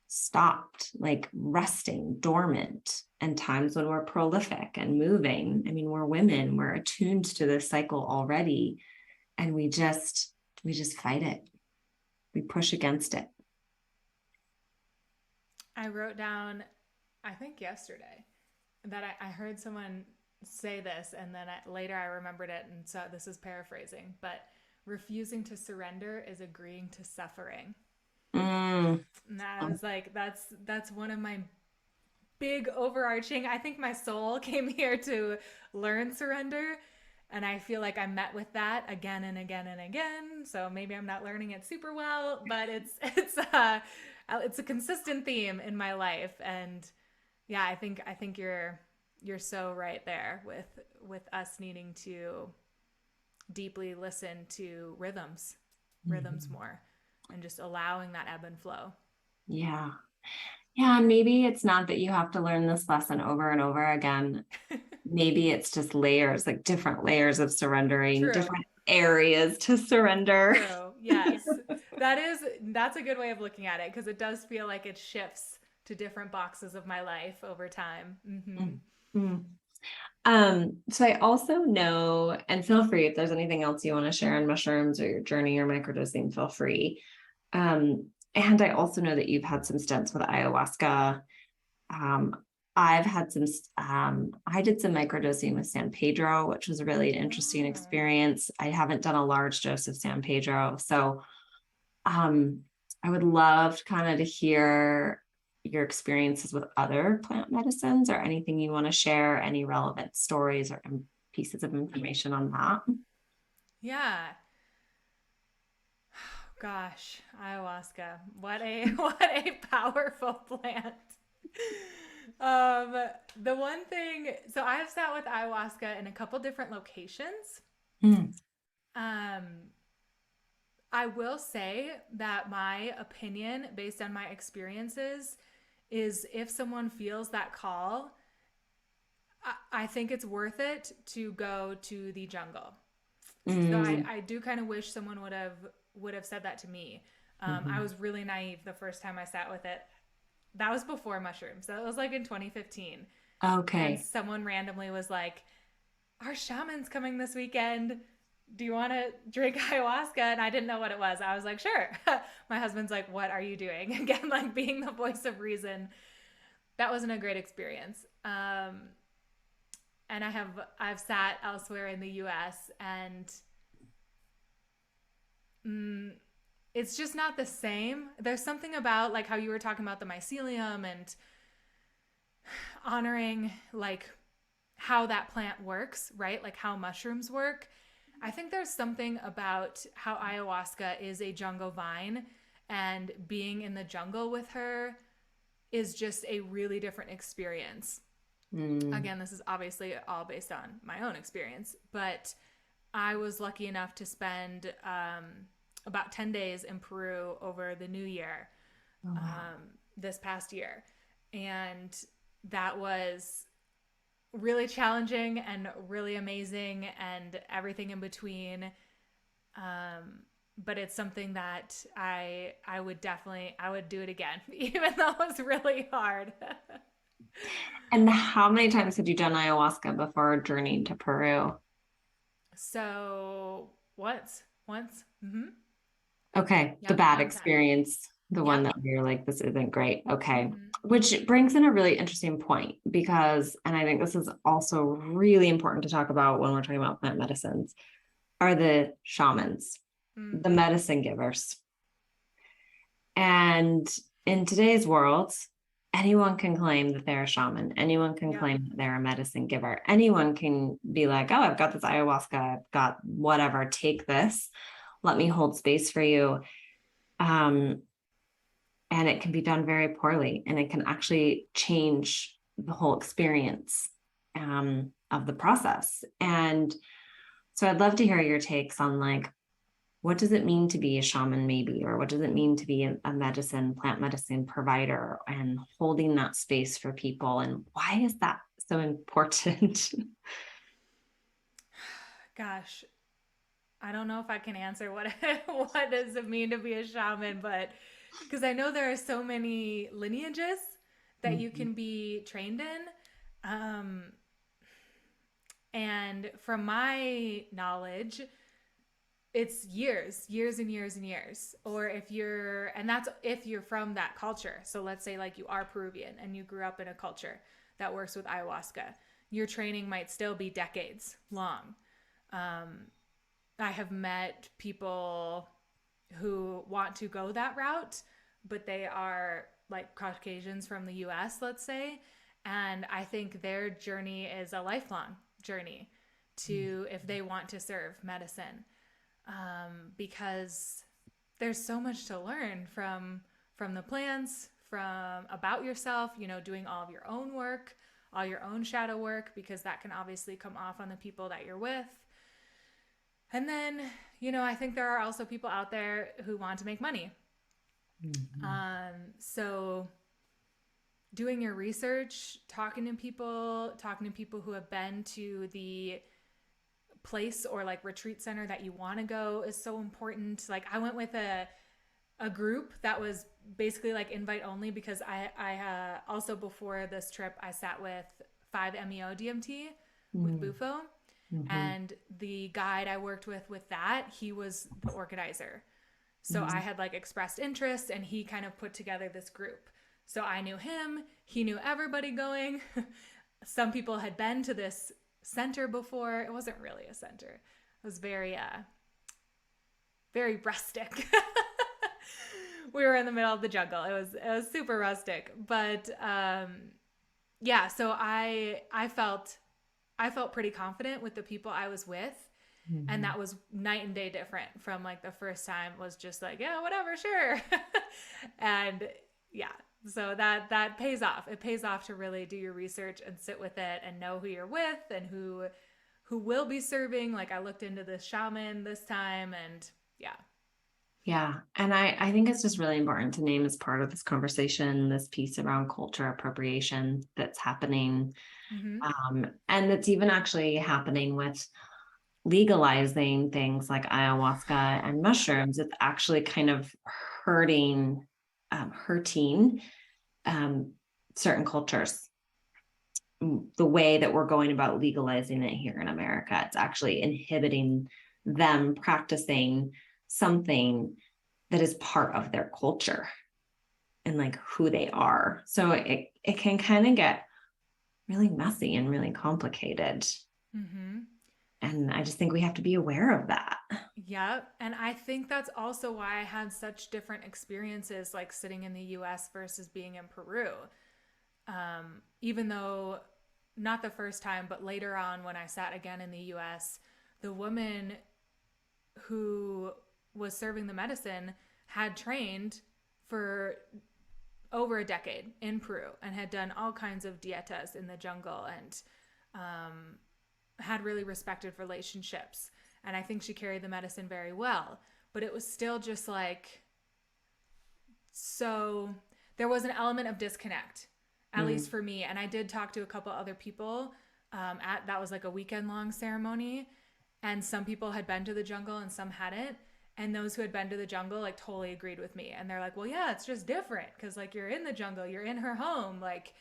stopped, like resting, dormant, and times when we're prolific and moving. I mean, we're women, we're attuned to this cycle already, and we just fight it. We push against it. I wrote down, I think yesterday, that I heard someone say this, and then later I remembered it, and so this is paraphrasing, but refusing to surrender is agreeing to suffering. Mm. And I was like, that's one of my big overarching. I think my soul came here to learn surrender, and I feel like I met with that again and again and again. So maybe I'm not learning it super well, but it's a consistent theme in my life. And yeah, I think you're so right there with us needing to deeply listen to rhythms Mm-hmm. more, and just allowing that ebb and flow. Yeah. Yeah. And maybe it's not that you have to learn this lesson over and over again. Maybe it's just layers, like different layers of surrendering, True. different areas to surrender. True. Yes. That's a good way of looking at it, because it does feel like it shifts to different boxes of my life over time. Mm-hmm. Mm-hmm. So I also know, and feel free if there's anything else you want to share on mushrooms or your journey or microdosing, feel free. And I also know that you've had some stints with ayahuasca. Um, I've had I did some microdosing with San Pedro, which was really an interesting Oh. experience. I haven't done a large dose of San Pedro. So um, I would love kind of to hear your experiences with other plant medicines or anything you want to share, any relevant stories or pieces of information on that. Yeah. Gosh, ayahuasca. What a what a powerful plant. Um, the one thing, so I've sat with ayahuasca in a couple different locations. Mm. Um, I will say that my opinion, based on my experiences, is if someone feels that call, I think it's worth it to go to the jungle. So Mm. I do kind of wish someone would have said that to me. I Mhm. was really naive the first time I sat with it. That was before mushrooms. That was like in 2015. And Okay. someone randomly was like, our shaman's coming this weekend. Do you want to drink ayahuasca? And I didn't know what it was. I was like, sure. My husband's like, what are you doing? Again, like being the voice of reason. that wasn't a great experience. And I've sat elsewhere in the U.S. and mm, it's just not the same. There's something about like how you were talking about the mycelium and honoring like how that plant works, right? Like how mushrooms work. I think there's something about how ayahuasca is a jungle vine and being in the jungle with her is just a really different experience. Mm. Again, this is obviously all based on my own experience, but I was lucky enough to spend about 10 days in Peru over the new year Oh, wow. this past year. And that was really challenging and really amazing and everything in between. But it's something that I would definitely I would do it again, even though it was really hard. And how many times had you done ayahuasca before journeying to Peru? So once, Okay, the yep, bad one time, experience, the one yep, that you're like, this isn't great. Okay. mm-hmm. Which brings in a really interesting point because, and I think this is also really important to talk about when we're talking about plant medicines, are the shamans, Mm, the medicine givers. And in today's world, anyone can claim that they're a shaman. Anyone can yep, claim that they're a medicine giver. Anyone can be like, oh, I've got this ayahuasca, I've got whatever, take this, let me hold space for you. Um, and it can be done very poorly, and it can actually change the whole experience of the process. And so I'd love to hear your takes on like, what does it mean to be a shaman maybe, or what does it mean to be a medicine, plant medicine provider, and holding that space for people, and why is that so important? gosh, I don't know if I can answer what what does it mean to be a shaman, but because I know there are so many lineages that you can be trained in. Um, and from my knowledge, it's years and years and years. Or if you're, and that's if you're from that culture. So let's say like you are Peruvian and you grew up in a culture that works with ayahuasca, your training might still be decades long. Um, I have met people who want to go that route, but they are like Caucasians from the US, let's say. And I think their journey is a lifelong journey to if they want to serve medicine, because there's so much to learn from the plants, from about yourself, you know, doing all of your own work, all your own shadow work, because that can obviously come off on the people that you're with. And then, you know, I think there are also people out there who want to make money. Mm-hmm. So doing your research, talking to people who have been to the place or like retreat center that you want to go is so important. Like I went with a group that was basically like invite only because I also before this trip I sat with 5-MeO DMT with Bufo, Mm-hmm. and the guide I worked with that he was the organizer. So I had like expressed interest and he kind of put together this group. So I knew him, he knew everybody going. Some people had been to this center before. It wasn't really a center. It was very rustic. We were in the middle of the jungle. It was super rustic, but yeah. So I felt pretty confident with the people I was with, and Mm-hmm. that was night and day different from like the first time was just like yeah whatever sure, and yeah. So that pays off. It pays off to really do your research and sit with it and know who you're with and who will be serving. Like I looked into this shaman this time, and yeah. Yeah. And I think it's just really important to name as part of this conversation, this piece around culture appropriation that's happening. Mm-hmm. And it's even actually happening with legalizing things like ayahuasca and Yep. mushrooms. It's actually kind of hurting um, certain cultures. The way that we're going about legalizing it here in America, it's actually inhibiting them practicing something that is part of their culture. and like who they are. So it can kind of get really messy and really complicated. Mm-hmm. And I just think we have to be aware of that. Yep. And I think that's also why I had such different experiences, like sitting in the US versus being in Peru. Even though not the first time, but later on when I sat again in the US, the woman who was serving the medicine had trained for over a decade in Peru and had done all kinds of dietas in the jungle and had really respected relationships. And I think she carried the medicine very well. But it was still just like, so there was an element of disconnect, at least for me. And I did talk to a couple other people at that was like a weekend long ceremony. And some people had been to the jungle and some hadn't. And those who had been to the jungle like totally agreed with me. And they're like, well, yeah, it's just different because like you're in the jungle, you're in her home. Like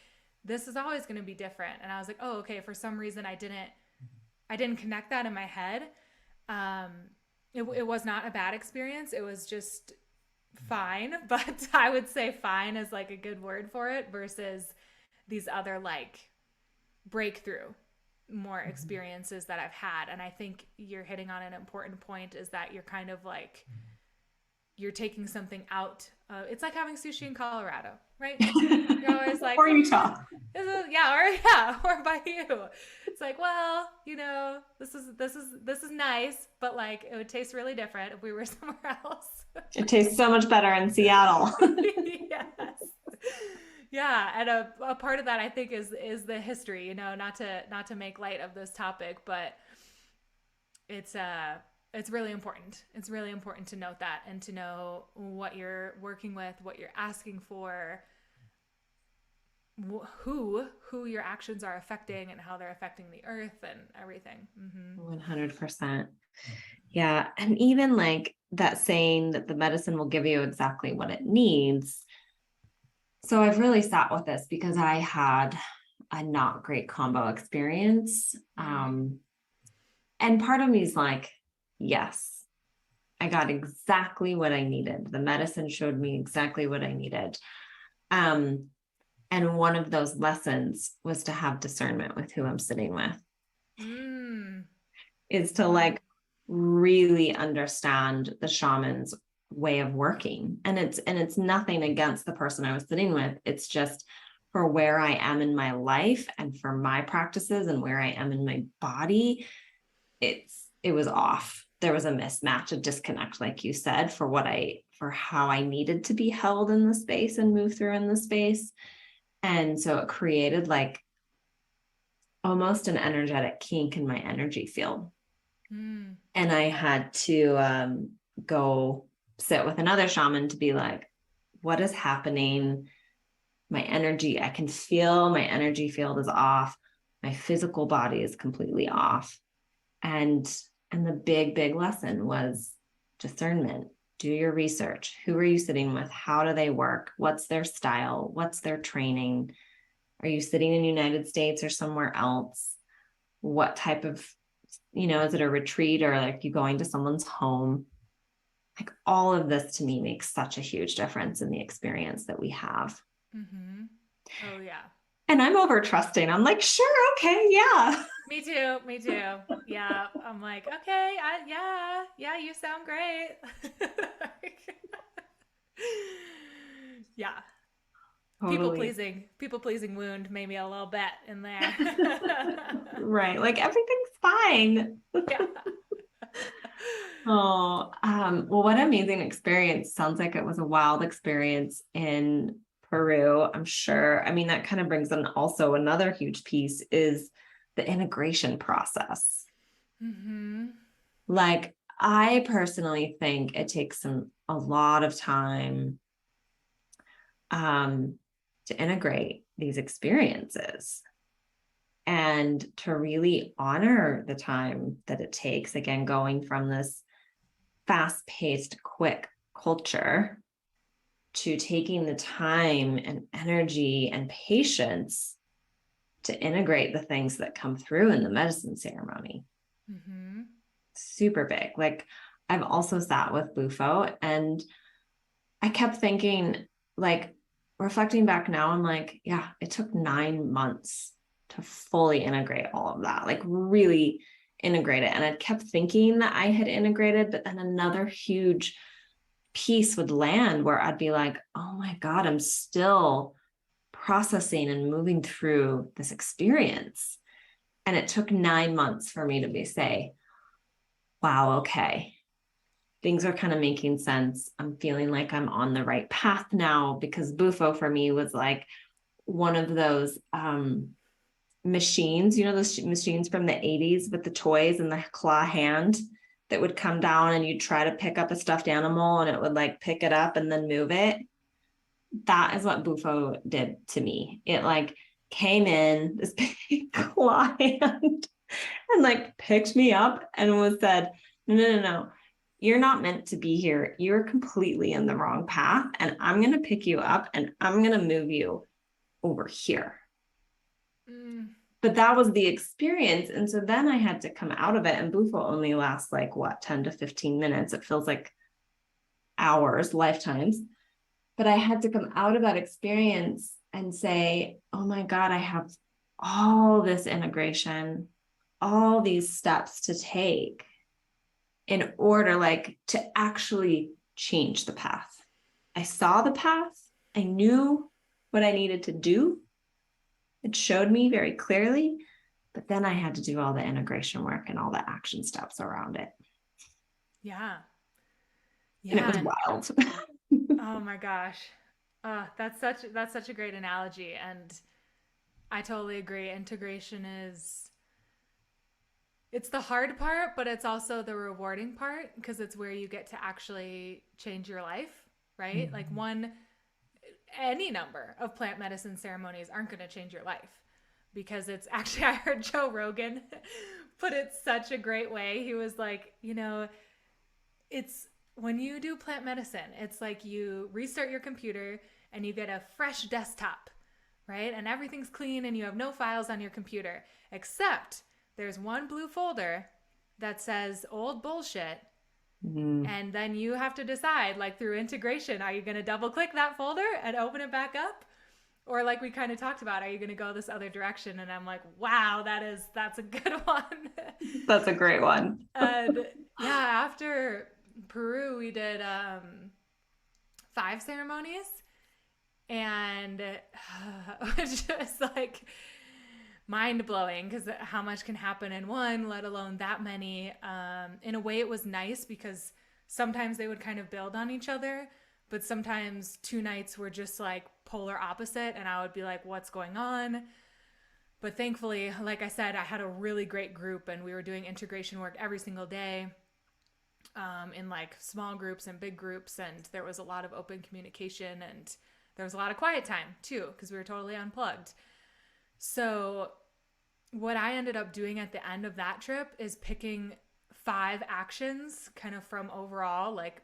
this is always going to be different. And I was like, oh, okay. For some reason, I didn't connect that in my head. Um, it was not a bad experience. It was just fine, but I would say fine is like a good word for it versus these other like breakthrough more experiences that I've had. And I think you're hitting on an important point is that you're kind of like you're taking something out. It's like having sushi in Colorado, right? You're always like, Or Utah. or by you. It's like, well, this is nice, but like it would taste really different if we were somewhere else. It tastes so much better in Seattle. Yes. Yeah, and a part of that I think is the history, not to make light of this topic, but it's really important. It's really important to note that and to know what you're working with, what you're asking for, who your actions are affecting and how they're affecting the earth and everything. 100%. Yeah. And even like that saying that the medicine will give you exactly what it needs. So I've really sat with this because I had a not great combo experience. And part of me is like, yes, I got exactly what I needed. The medicine showed me exactly what I needed. And one of those lessons was to have discernment with who I'm sitting with. Is to like really understand the shaman's way of working. And it's nothing against the person I was sitting with. It's just for where I am in my life and for my practices and where I am in my body, it was off. There was a mismatch, a disconnect, like you said, for how I needed to be held in the space and move through in the space. And so it created like almost an energetic kink in my energy field. And I had to go sit with another shaman to be like, what is happening? My energy, I can feel my energy field is off. My physical body is completely off. And the big lesson was discernment. Do your research. Who are you sitting with? How do they work? What's their style? What's their training? Are you sitting in the United States or somewhere else? What type of, is it a retreat or like you going to someone's home? Like all of this to me makes such a huge difference in the experience that we have. Oh yeah. And I'm over trusting. I'm like, sure, okay, yeah. Me too. Yeah. I'm like, okay, yeah, you sound great. Yeah. Totally. People pleasing wound made me a little bit in there. Right. Like everything's fine. Yeah. Well, what an amazing experience. Sounds like it was a wild experience in Peru, I'm sure. I mean, that kind of brings in also another huge piece is the integration process. Like, I personally think it takes a lot of time to integrate these experiences and to really honor the time that it takes. Again, going from this fast-paced, quick culture to taking the time and energy and patience to integrate the things that come through in the medicine ceremony. Super big. Like I've also sat with Bufo and I kept thinking like, reflecting back now, I'm like, yeah, it took 9 months to fully integrate all of that, like really integrate it. And I kept thinking that I had integrated, but then another huge piece would land where I'd be like, oh my God, I'm still processing and moving through this experience. And it took 9 months for me to say, wow, okay, things are kind of making sense. I'm feeling like I'm on the right path now, because Bufo for me was like one of those machines, those machines from the 80s with the toys and the claw hand that would come down and you'd try to pick up a stuffed animal and it would like pick it up and then move it. That is what Bufo did to me. It like came in this big claw hand and like picked me up and was said, no, you're not meant to be here. You're completely in the wrong path. And I'm going to pick you up and I'm going to move you over here. But that was the experience. And so then I had to come out of it. And Bufo only lasts like 10 to 15 minutes. It feels like hours, lifetimes. But I had to come out of that experience and say, oh my God, I have all this integration, all these steps to take in order like to actually change the path. I saw the path. I knew what I needed to do. It showed me very clearly, but then I had to do all the integration work and all the action steps around it. Yeah. And it Yeah. was wild. Oh my gosh. That's such a great analogy, and I totally agree. Integration is, it's the hard part, but it's also the rewarding part because it's where you get to actually change your life, right? Like any number of plant medicine ceremonies aren't going to change your life, because it's actually, I heard Joe Rogan put it such a great way. He was like, it's when you do plant medicine, it's like you restart your computer and you get a fresh desktop, right? And everything's clean and you have no files on your computer, except there's one blue folder that says old bullshit. And then you have to decide, like through integration, are you going to double click that folder and open it back up? Or like we kind of talked about, are you going to go this other direction? And I'm like, wow, that's a good one. That's a great one. And yeah, after Peru, we did 5 ceremonies, and it was just like mind blowing because how much can happen in one, let alone that many. In a way, it was nice because sometimes they would kind of build on each other, but sometimes 2 nights were just like polar opposite, and I would be like, what's going on? But thankfully, like I said, I had a really great group and we were doing integration work every single day, in like small groups and big groups. And there was a lot of open communication and there was a lot of quiet time too, because we were totally unplugged. So what I ended up doing at the end of that trip is picking 5 actions kind of from overall, like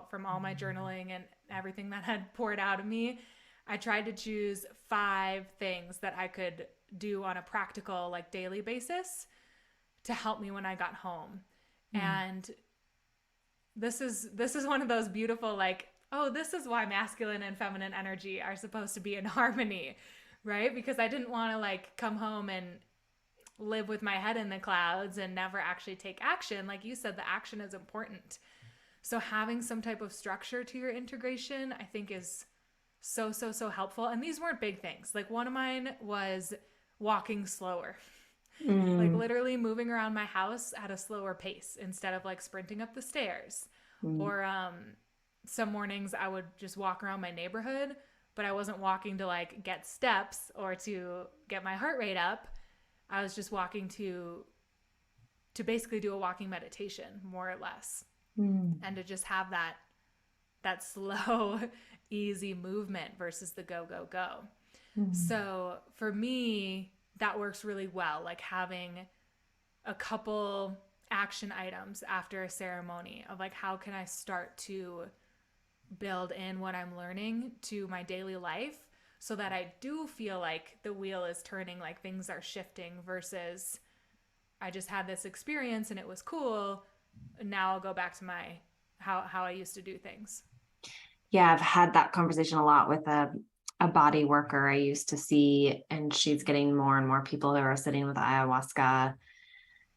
from all my journaling and everything that had poured out of me. I tried to choose 5 things that I could do on a practical, like daily basis to help me when I got home. And this is one of those beautiful, like, oh, this is why masculine and feminine energy are supposed to be in harmony, right? Because I didn't want to like come home and live with my head in the clouds and never actually take action. Like you said, the action is important. So having some type of structure to your integration, I think is so helpful. And these weren't big things. Like one of mine was walking slower. Like literally moving around my house at a slower pace instead of like sprinting up the stairs. Or some mornings I would just walk around my neighborhood, but I wasn't walking to like get steps or to get my heart rate up. I was just walking to basically do a walking meditation, more or less. And to just have that slow, easy movement versus the go, go, go. So for me, that works really well. Like having a couple action items after a ceremony of like, how can I start to build in what I'm learning to my daily life so that I do feel like the wheel is turning, like things are shifting, versus I just had this experience and it was cool. And now I'll go back to my, how I used to do things. Yeah, I've had that conversation a lot with a body worker I used to see, and she's getting more and more people that are sitting with ayahuasca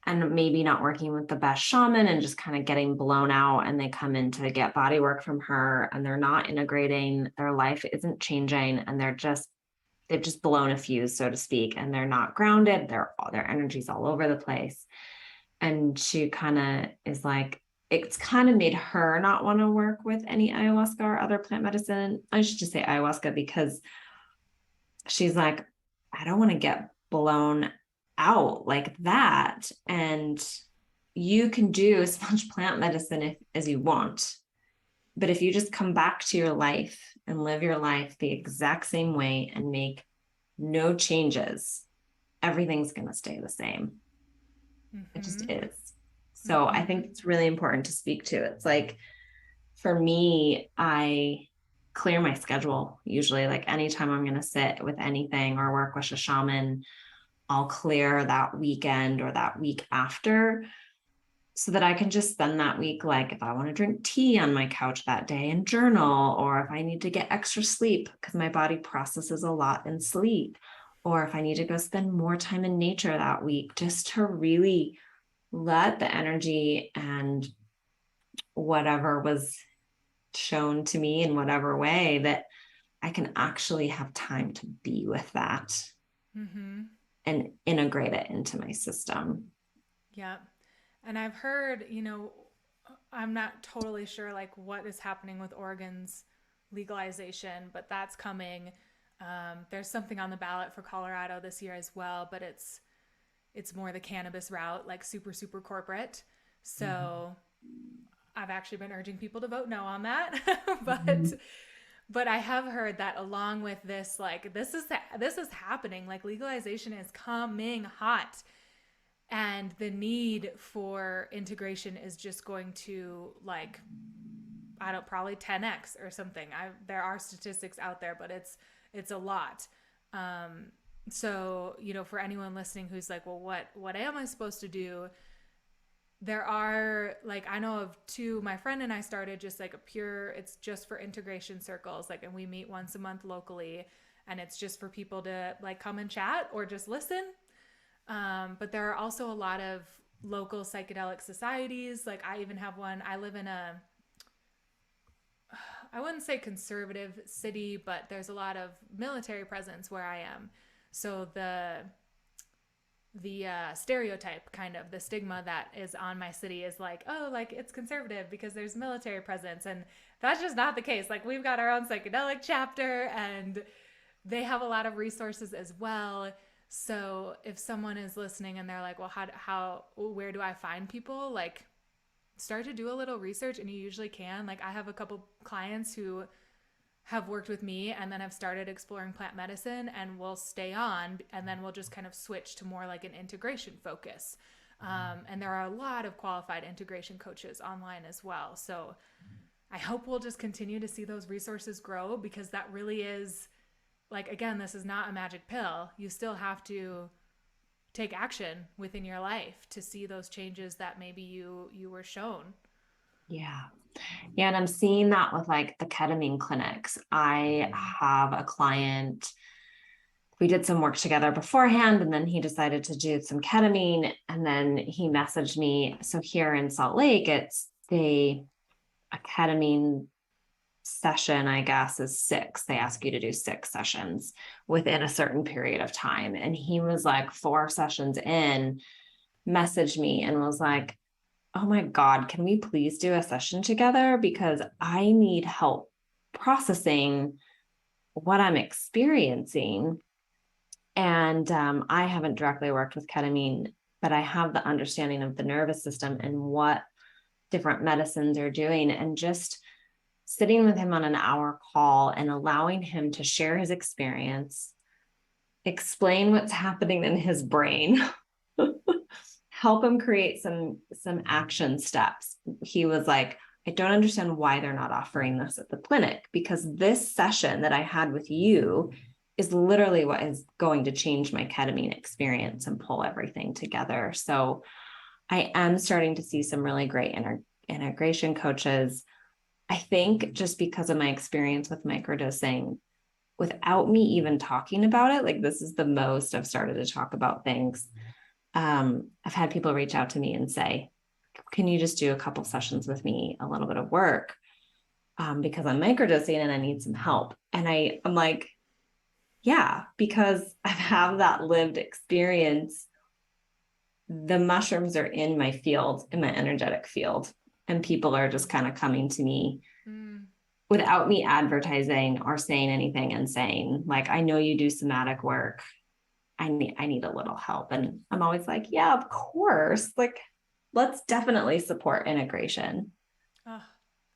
and maybe not working with the best shaman and just kind of getting blown out. And they come in to get body work from her and they're not integrating, their life isn't changing, and they've just blown a fuse, so to speak, and they're not grounded. Their energy's all over the place. And she kind of is like, it's kind of made her not want to work with any ayahuasca or other plant medicine. I should just say ayahuasca, because she's like, I don't want to get blown out like that. And you can do as much plant medicine as you want. But if you just come back to your life and live your life the exact same way and make no changes, everything's going to stay the same. It just is. So I think it's really important to speak to. It's like, for me, I clear my schedule usually. Like anytime I'm going to sit with anything or work with a shaman, I'll clear that weekend or that week after, so that I can just spend that week, like if I want to drink tea on my couch that day and journal, or if I need to get extra sleep because my body processes a lot in sleep, or if I need to go spend more time in nature that week, just to really let the energy and whatever was shown to me in whatever way, that I can actually have time to be with that and integrate it into my system. Yeah. And I've heard, I'm not totally sure like what is happening with Oregon's legalization, but that's coming. There's something on the ballot for Colorado this year as well, but it's more the cannabis route, like super, super corporate. So I've actually been urging people to vote no on that. But I have heard that along with this, like this is happening. Like legalization is coming hot, and the need for integration is just going to, like, I don't, probably 10x or something. There are statistics out there, but it's a lot. So for anyone listening who's like, well, what am I supposed to do? There are, like, I know of two, my friend and I started just like it's just for integration circles, like, and we meet once a month locally, and it's just for people to like come and chat or just listen. But there are also a lot of local psychedelic societies. Like I even have one. I live in I wouldn't say conservative city, but there's a lot of military presence where I am. So the stereotype, kind of the stigma that is on my city is like, oh, like it's conservative because there's military presence. And that's just not the case. Like we've got our own psychedelic chapter, and they have a lot of resources as well. So if someone is listening and they're like, well, where do I find people? Like, start to do a little research, and you usually can. Like I have a couple clients who have worked with me and then have started exploring plant medicine, and will stay on, and then we'll just kind of switch to more like an integration focus. And there are a lot of qualified integration coaches online as well. So I hope we'll just continue to see those resources grow, because that really is, like, again, this is not a magic pill. You still have to take action within your life to see those changes that maybe you were shown. Yeah. Yeah. And I'm seeing that with like the ketamine clinics. I have a client, we did some work together beforehand, and then he decided to do some ketamine, and then he messaged me. So here in Salt Lake, it's a ketamine session, I guess, is 6. They ask you to do 6 sessions within a certain period of time. And he was like 4 sessions in, messaged me and was like, oh my God, can we please do a session together? Because I need help processing what I'm experiencing. And I haven't directly worked with ketamine, but I have the understanding of the nervous system and what different medicines are doing. And just sitting with him on an hour call and allowing him to share his experience, explain what's happening in his brain, help him create some action steps. He was like, I don't understand why they're not offering this at the clinic, because this session that I had with you is literally what is going to change my ketamine experience and pull everything together. So I am starting to see some really great integration coaches. I think just because of my experience with microdosing, without me even talking about it, like this is the most I've started to talk about things. I've had people reach out to me and say, can you just do a couple sessions with me, a little bit of work? Because I'm microdosing and I need some help. And I'm like, yeah, because I have that lived experience. The mushrooms are in my field, in my energetic field, and people are just kind of coming to me Mm. without me advertising or saying anything and saying, like, I know you do somatic work. I need a little help. And I'm always like, yeah, of course. Like, let's definitely support integration. Oh,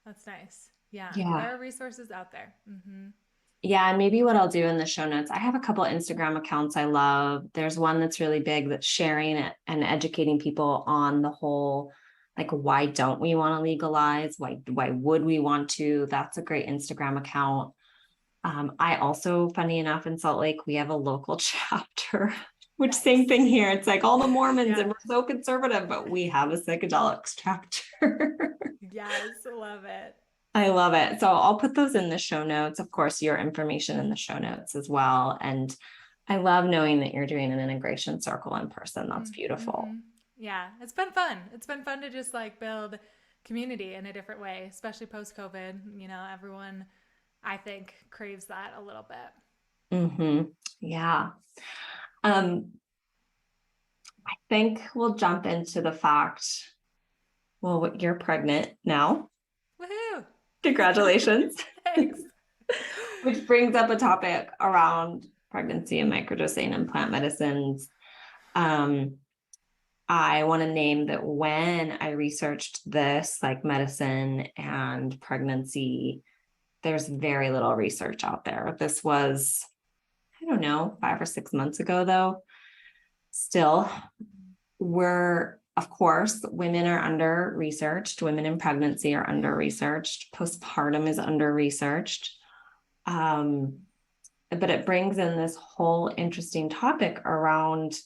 that's nice. Yeah, Yeah. there are resources out there. Mm-hmm. Yeah, and maybe what I'll do in the show notes, I have a couple of Instagram accounts I love. There's one that's really big that's sharing it and educating people on the whole, like, why don't we want to legalize? Why would we want to? That's a great Instagram account. I also, funny enough, in Salt Lake, we have a local chapter, which same Nice. thing here. It's like all the Mormons Yeah. and we're so conservative, but we have a psychedelics chapter. Yes, love it. I love it. So I'll put those in the show notes. Of course, your information in the show notes as well. And I love knowing that you're doing an integration circle in person. That's beautiful. Mm-hmm. Yeah, it's been fun. It's been fun to just like build community in a different way, especially post COVID. You know, everyone, I think, craves that a little bit. Yeah. I think we'll jump into the fact, well, you're pregnant now. Woohoo! Congratulations. Thanks. Which brings up a topic around pregnancy and microdosing and plant medicines. Um, I want to name that when I researched this, like medicine and pregnancy, there's very little research out there. This was, I don't know, 5 or 6 months ago, though. Still, of course, women are under researched, women in pregnancy are under researched, postpartum is under researched. But it brings in this whole interesting topic around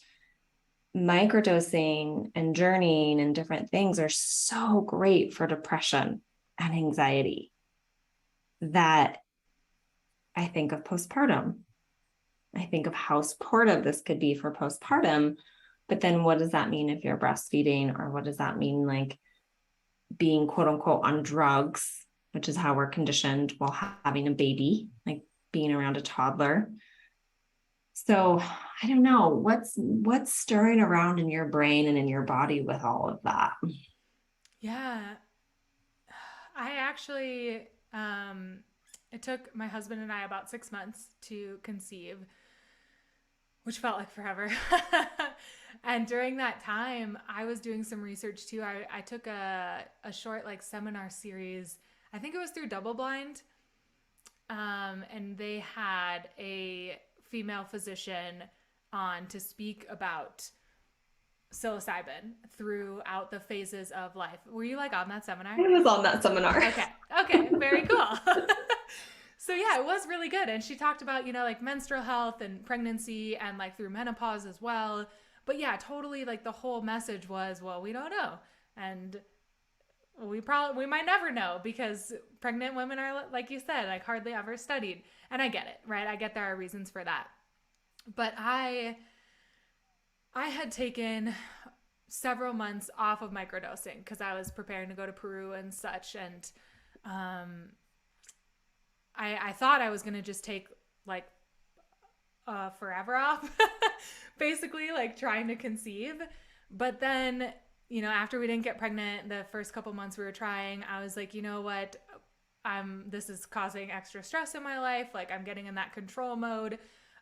microdosing and journeying and different things are so great for depression and anxiety that I think of postpartum. I think of how supportive this could be for postpartum. But then what does that mean if you're breastfeeding? Or what does that mean, like being quote unquote on drugs, which is how we're conditioned while having a baby, like being around a toddler? So I don't know what's stirring around in your brain and in your body with all of that. Yeah, I actually, it took my husband and I about 6 months to conceive, which felt like forever. And during that time, I was doing some research too. I took a short like seminar series. I think it was through Double Blind. And they had a female physician on to speak about psilocybin throughout the phases of life. Were you like on that seminar? I was on that seminar. Okay. Okay. Very cool. So yeah, it was really good. And she talked about, like menstrual health and pregnancy and like through menopause as well. But yeah, totally like the whole message was, well, we don't know. And we might never know because pregnant women are, like you said, like hardly ever studied. And I get it, right? I get there are reasons for that. But I had taken several months off of microdosing because I was preparing to go to Peru and such. And I thought I was going to just take like forever off, basically, like trying to conceive. But then, after we didn't get pregnant, the first couple months we were trying, I was like, you know what? This is causing extra stress in my life. Like I'm getting in that control mode.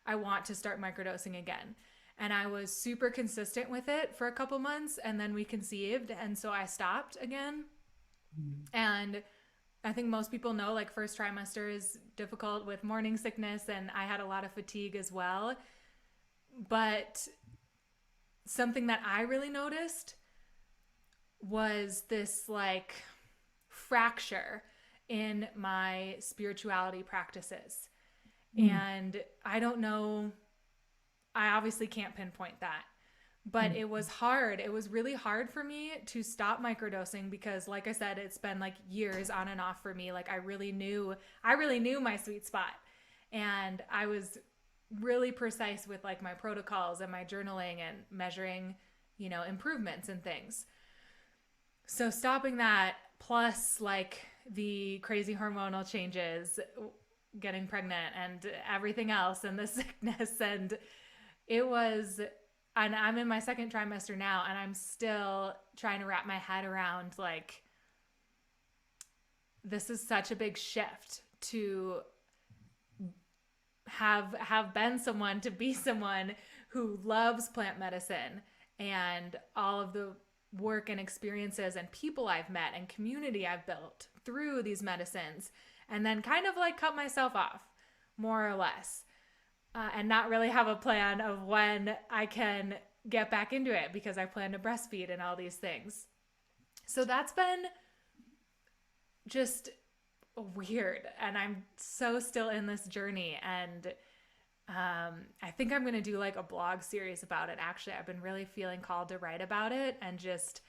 I want to start microdosing again. And I was super consistent with it for a couple months and then we conceived. And so I stopped again. And I think most people know like first trimester is difficult with morning sickness. And I had a lot of fatigue as well. But something that I really noticed was this like fracture in my spirituality practices. And I don't know, I obviously can't pinpoint that, but it was hard. It was really hard for me to stop microdosing because like I said, it's been like years on and off for me. Like I really knew my sweet spot. And I was really precise with like my protocols and my journaling and measuring, improvements and things. So stopping that plus like the crazy hormonal changes, getting pregnant and everything else and the sickness, and it was, and I'm in my second trimester now and I'm still trying to wrap my head around like this is such a big shift to have been someone, to be someone who loves plant medicine and all of the work and experiences and people I've met and community I've built through these medicines, and then kind of like cut myself off more or less, and not really have a plan of when I can get back into it because I plan to breastfeed and all these things. So that's been just weird, and I'm so still in this journey. And I think I'm going to do like a blog series about it. Actually, I've been really feeling called to write about it, and just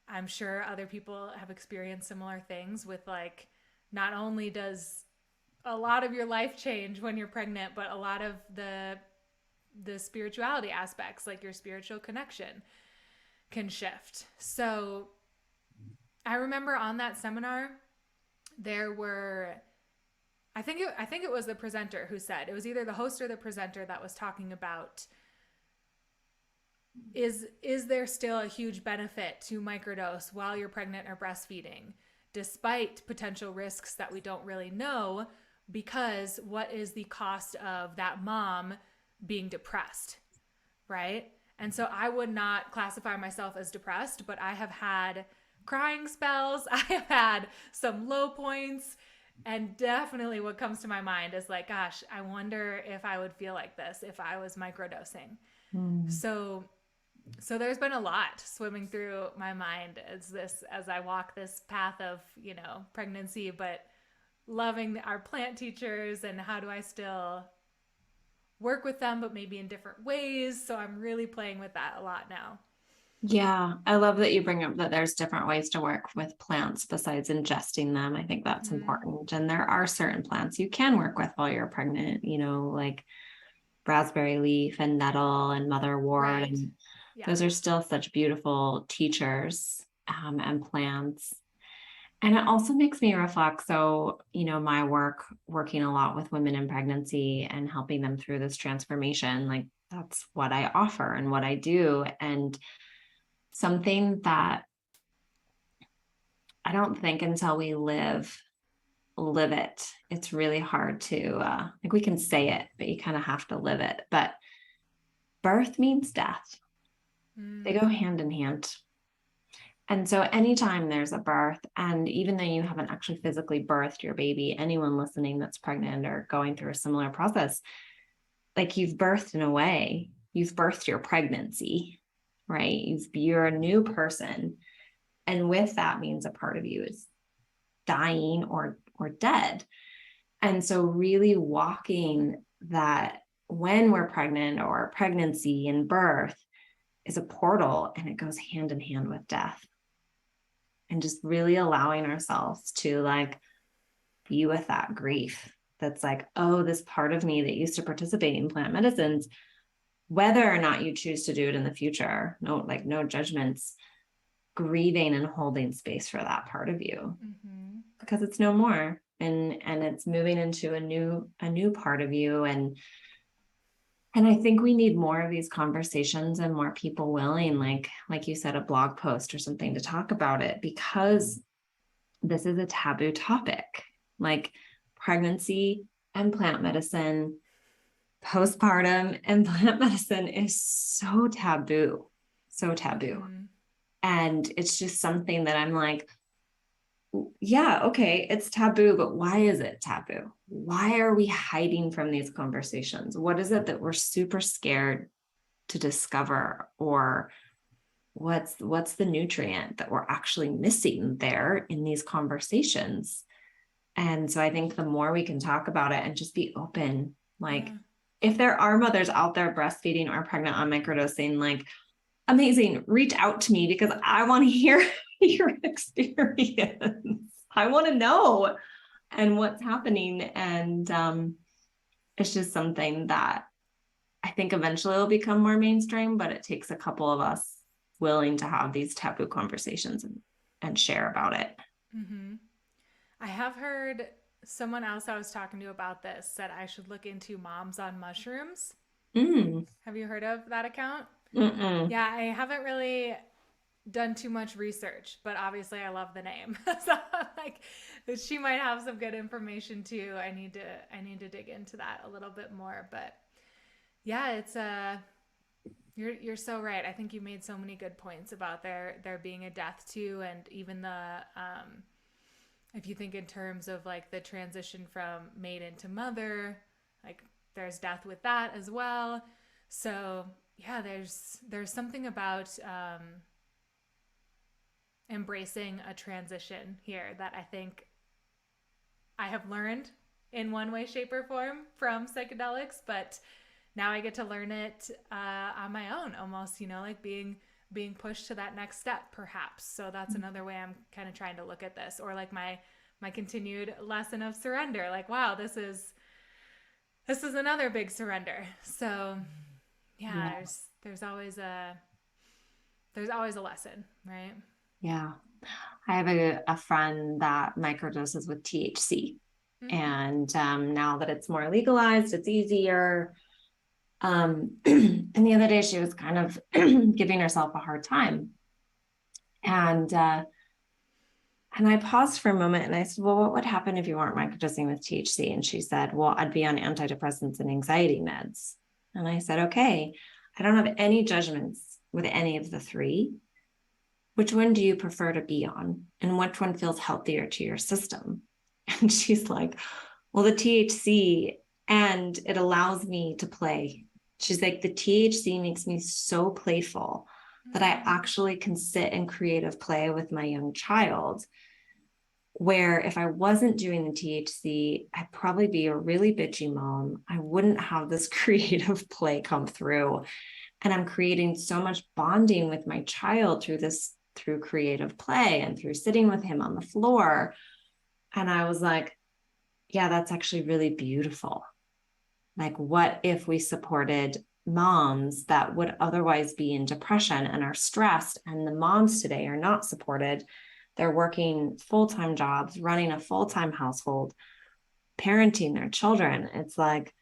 I'm sure other people have experienced similar things with like not only does a lot of your life change when you're pregnant, but a lot of the spirituality aspects, like your spiritual connection, can shift. So I remember on that seminar there were, I think it was the presenter who said, it was either the host or the presenter that was talking about, is there still a huge benefit to microdose while you're pregnant or breastfeeding, despite potential risks that we don't really know, because what is the cost of that mom being depressed, right? And so I would not classify myself as depressed, but I have had crying spells. I have had some low points. And definitely what comes to my mind is like, gosh, I wonder if I would feel like this if I was microdosing. So there's been a lot swimming through my mind as I walk this path of, pregnancy, but loving our plant teachers, and how do I still work with them, but maybe in different ways. So I'm really playing with that a lot now. Yeah, I love that you bring up that there's different ways to work with plants besides ingesting them. I think that's Mm-hmm. important. And there are certain plants you can work with while you're pregnant, like raspberry leaf and nettle and motherwort. Right. And Yeah. those are still such beautiful teachers, and plants. And it also makes me reflect. So, my work, working a lot with women in pregnancy and helping them through this transformation, like that's what I offer and what I do. And something that I don't think until we live it, it's really hard to, like we can say it, but you kind of have to live it. But birth means death. They go Mm. hand in hand. And so anytime there's a birth, and even though you haven't actually physically birthed your baby, anyone listening that's pregnant or going through a similar process, like you've birthed in a way, you've birthed your pregnancy, right? You're a new person. And with that means a part of you is dying or dead. And so really walking that when we're pregnant, or pregnancy and birth is a portal, and it goes hand in hand with death. And just really allowing ourselves to like be with that grief. That's like, oh, this part of me that used to participate in plant medicines, whether or not you choose to do it in the future, no judgments, grieving and holding space for that part of you, Mm-hmm. because it's no more, and it's moving into a new part of you. And I think we need more of these conversations and more people willing, like you said, a blog post or something to talk about it, because this is a taboo topic. Like pregnancy and plant medicine, postpartum and plant medicine is so taboo, so taboo. Mm-hmm. And it's just something that I'm like, yeah, okay, it's taboo, but why is it taboo? Why are we hiding from these conversations? What is it that we're super scared to discover? Or what's the nutrient that we're actually missing there in these conversations? And so I think the more we can talk about it and just be open, like Yeah. if there are mothers out there breastfeeding or pregnant on microdosing, like amazing, reach out to me, because I want to hear your experience. I want to know and what's happening. And it's just something that I think eventually will become more mainstream, but it takes a couple of us willing to have these taboo conversations and share about it. Mm-hmm. I have heard someone else I was talking to about this said I should look into Moms on Mushrooms. Mm, Have you heard of that account? mm-mm. Yeah, I haven't really done too much research, but obviously I love the name. So like she might have some good information too. I need to dig into that a little bit more, but yeah, it's you're so right. I think you made so many good points about there being a death too, and even the if you think in terms of like the transition from maiden to mother, like there's death with that as well. So yeah, there's something about embracing a transition here that I think I have learned in one way, shape, or form from psychedelics, but now I get to learn it on my own, almost, like being pushed to that next step, perhaps. So that's another way I'm kind of trying to look at this, or like my continued lesson of surrender. Like, wow, this is another big surrender. So yeah, Yeah. there's always a lesson, right? Yeah. I have a friend that microdoses with THC. Mm. And now that it's more legalized, it's easier. And the other day she was kind of giving herself a hard time. And and I paused for a moment and I said, well, what would happen if you weren't microdosing with THC? And she said, well, I'd be on antidepressants and anxiety meds. And I said, okay, I don't have any judgments with any of the three. Which one do you prefer to be on? And which one feels healthier to your system? And she's like, well, the THC, and it allows me to play. She's like, the THC makes me so playful that I Mm. actually can sit in creative play with my young child. Where if I wasn't doing the THC, I'd probably be a really bitchy mom. I wouldn't have this creative play come through. And I'm creating so much bonding with my child through creative play and through sitting with him on the floor. And I was like, yeah, that's actually really beautiful. Like, what if we supported moms that would otherwise be in depression and are stressed, and the moms today are not supported? They're working full-time jobs, running a full-time household, parenting their children. It's like,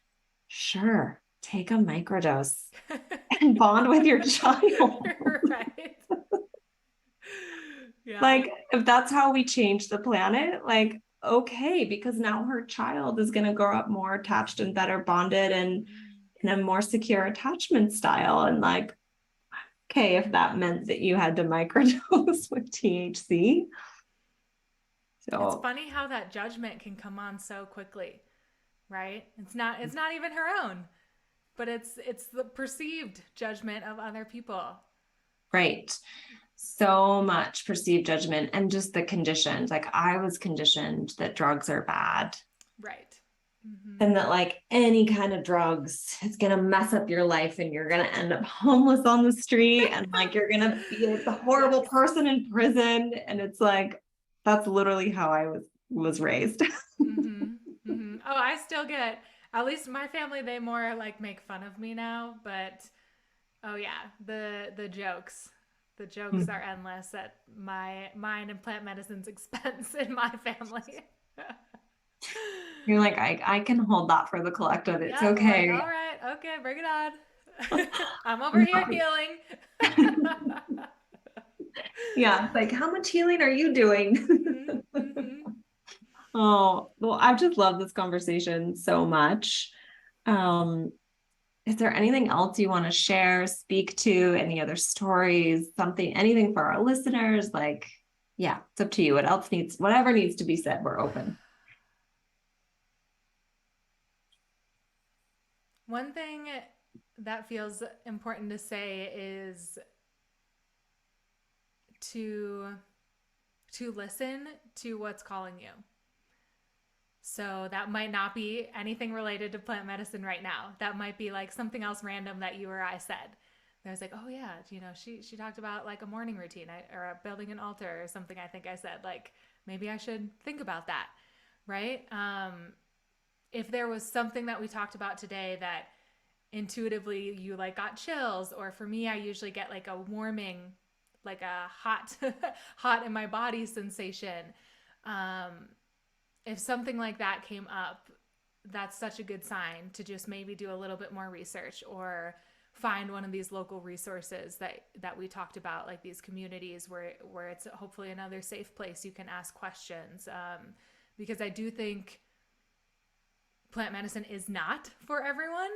sure, take a microdose and bond with your child. Right. Yeah. Like, if that's how we change the planet, like, okay, because now her child is going to grow up more attached and better bonded and Mm. in a more secure attachment style. And like, okay, if that meant that you had to microdose with THC. It's So, funny how that judgment can come on so quickly, right? It's not even her own, but it's the perceived judgment of other people. right. So much perceived judgment and just the conditions. Like, I was conditioned that drugs are bad Right. Mm-hmm. and that like any kind of drugs is going to mess up your life and you're going to end up homeless on the street and like you're going to be like the horrible Yes. person in prison. And it's like that's literally how I was raised. Mm-hmm. Mm-hmm. Oh, I still get, at least my family, they more like make fun of me now, but oh yeah, the jokes. The jokes are endless at my mind and plant medicine's expense in my family. You're like, I can hold that for the collective. It's Yep, I'm like, okay. all right, okay, bring it on. I'm over I'm here happy. healing. Yeah, it's like, how much healing are you doing? Mm-hmm, mm-hmm. Oh, well, I've just loved this conversation so much. Um, is there anything else you want to share, speak to, any other stories, something, anything for our listeners? Like, yeah, it's up to you. Whatever needs to be said, we're open. One thing that feels important to say is to to listen to what's calling you. So that might not be anything related to plant medicine right now. That might be like something else random that you or I said. And I was like, oh yeah, she talked about like a morning routine or building an altar or something. I think I said like maybe I should think about that, right? if there was something that we talked about today that intuitively you like got chills, or for me, I usually get like a warming, like a hot, hot in my body sensation. Um, if something like that came up, that's such a good sign to just maybe do a little bit more research, or find one of these local resources that we talked about, like these communities where it's hopefully another safe place you can ask questions. Because I do think plant medicine is not for everyone.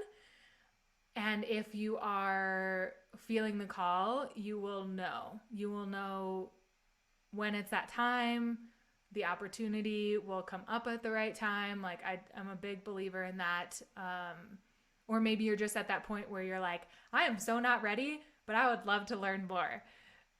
And if you are feeling the call, you will know. You will know when it's that time. The opportunity will come up at the right time. Like I'm a big believer in that. Or maybe you're just at that point where you're like, I am so not ready, but I would love to learn more.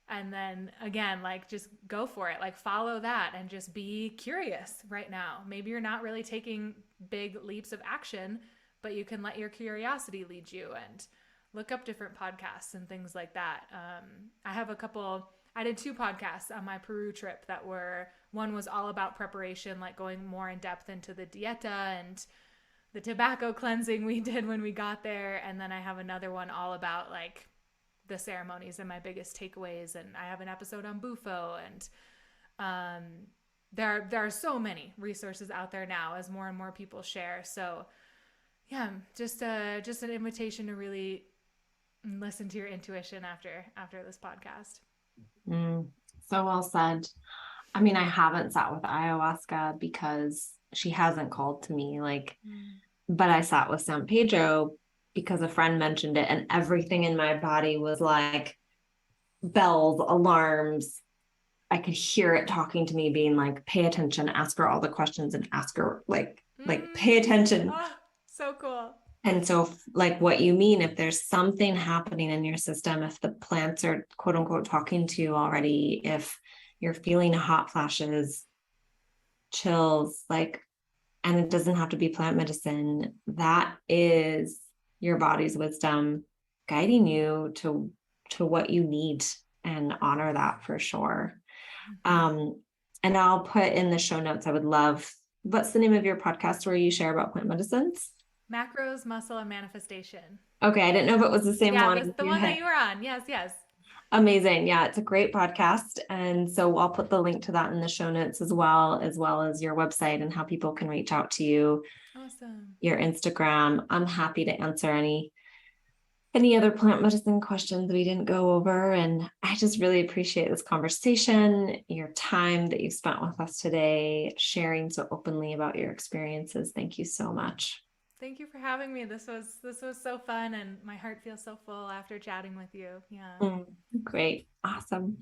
And then again, like just go for it. Like follow that and just be curious right now. Maybe you're not really taking big leaps of action, but you can let your curiosity lead you and look up different podcasts and things like that. I did 2 podcasts on my Peru trip that were, one was all about preparation, like going more in depth into the dieta and the tobacco cleansing we did when we got there. And then I have another one all about like the ceremonies and my biggest takeaways. And I have an episode on Bufo. And there are so many resources out there now as more and more people share. So yeah, just an invitation to really listen to your intuition after this podcast. Mm, so well said. I mean, I haven't sat with ayahuasca because she hasn't called to me, like, Mm. but I sat with San Pedro because a friend mentioned it, and everything in my body was like bells, alarms. I could hear it talking to me, being like, pay attention, ask her all the questions, and ask her like pay attention. Oh, so cool. And so, like what you mean, if there's something happening in your system, if the plants are quote unquote talking to you already, if you're feeling hot flashes, chills, like, and it doesn't have to be plant medicine, that is your body's wisdom guiding you to what you need, and honor that for sure. Mm-hmm. Um, and I'll put in the show notes, I would love, what's the name of your podcast where you share about plant medicines? Macros, muscle, and manifestation. Okay, I didn't know if it was the same Yeah, one. this the one that you were on. Yes, yes. Amazing. Yeah, it's a great podcast. And so I'll put the link to that in the show notes as well as your website and how people can reach out to you, Awesome. your Instagram. I'm happy to answer any other plant medicine questions we didn't go over. And I just really appreciate this conversation, your time that you spent with us today, sharing so openly about your experiences. Thank you so much. Thank you for having me. This was so fun, and my heart feels so full after chatting with you. Yeah. Mm, great. Awesome.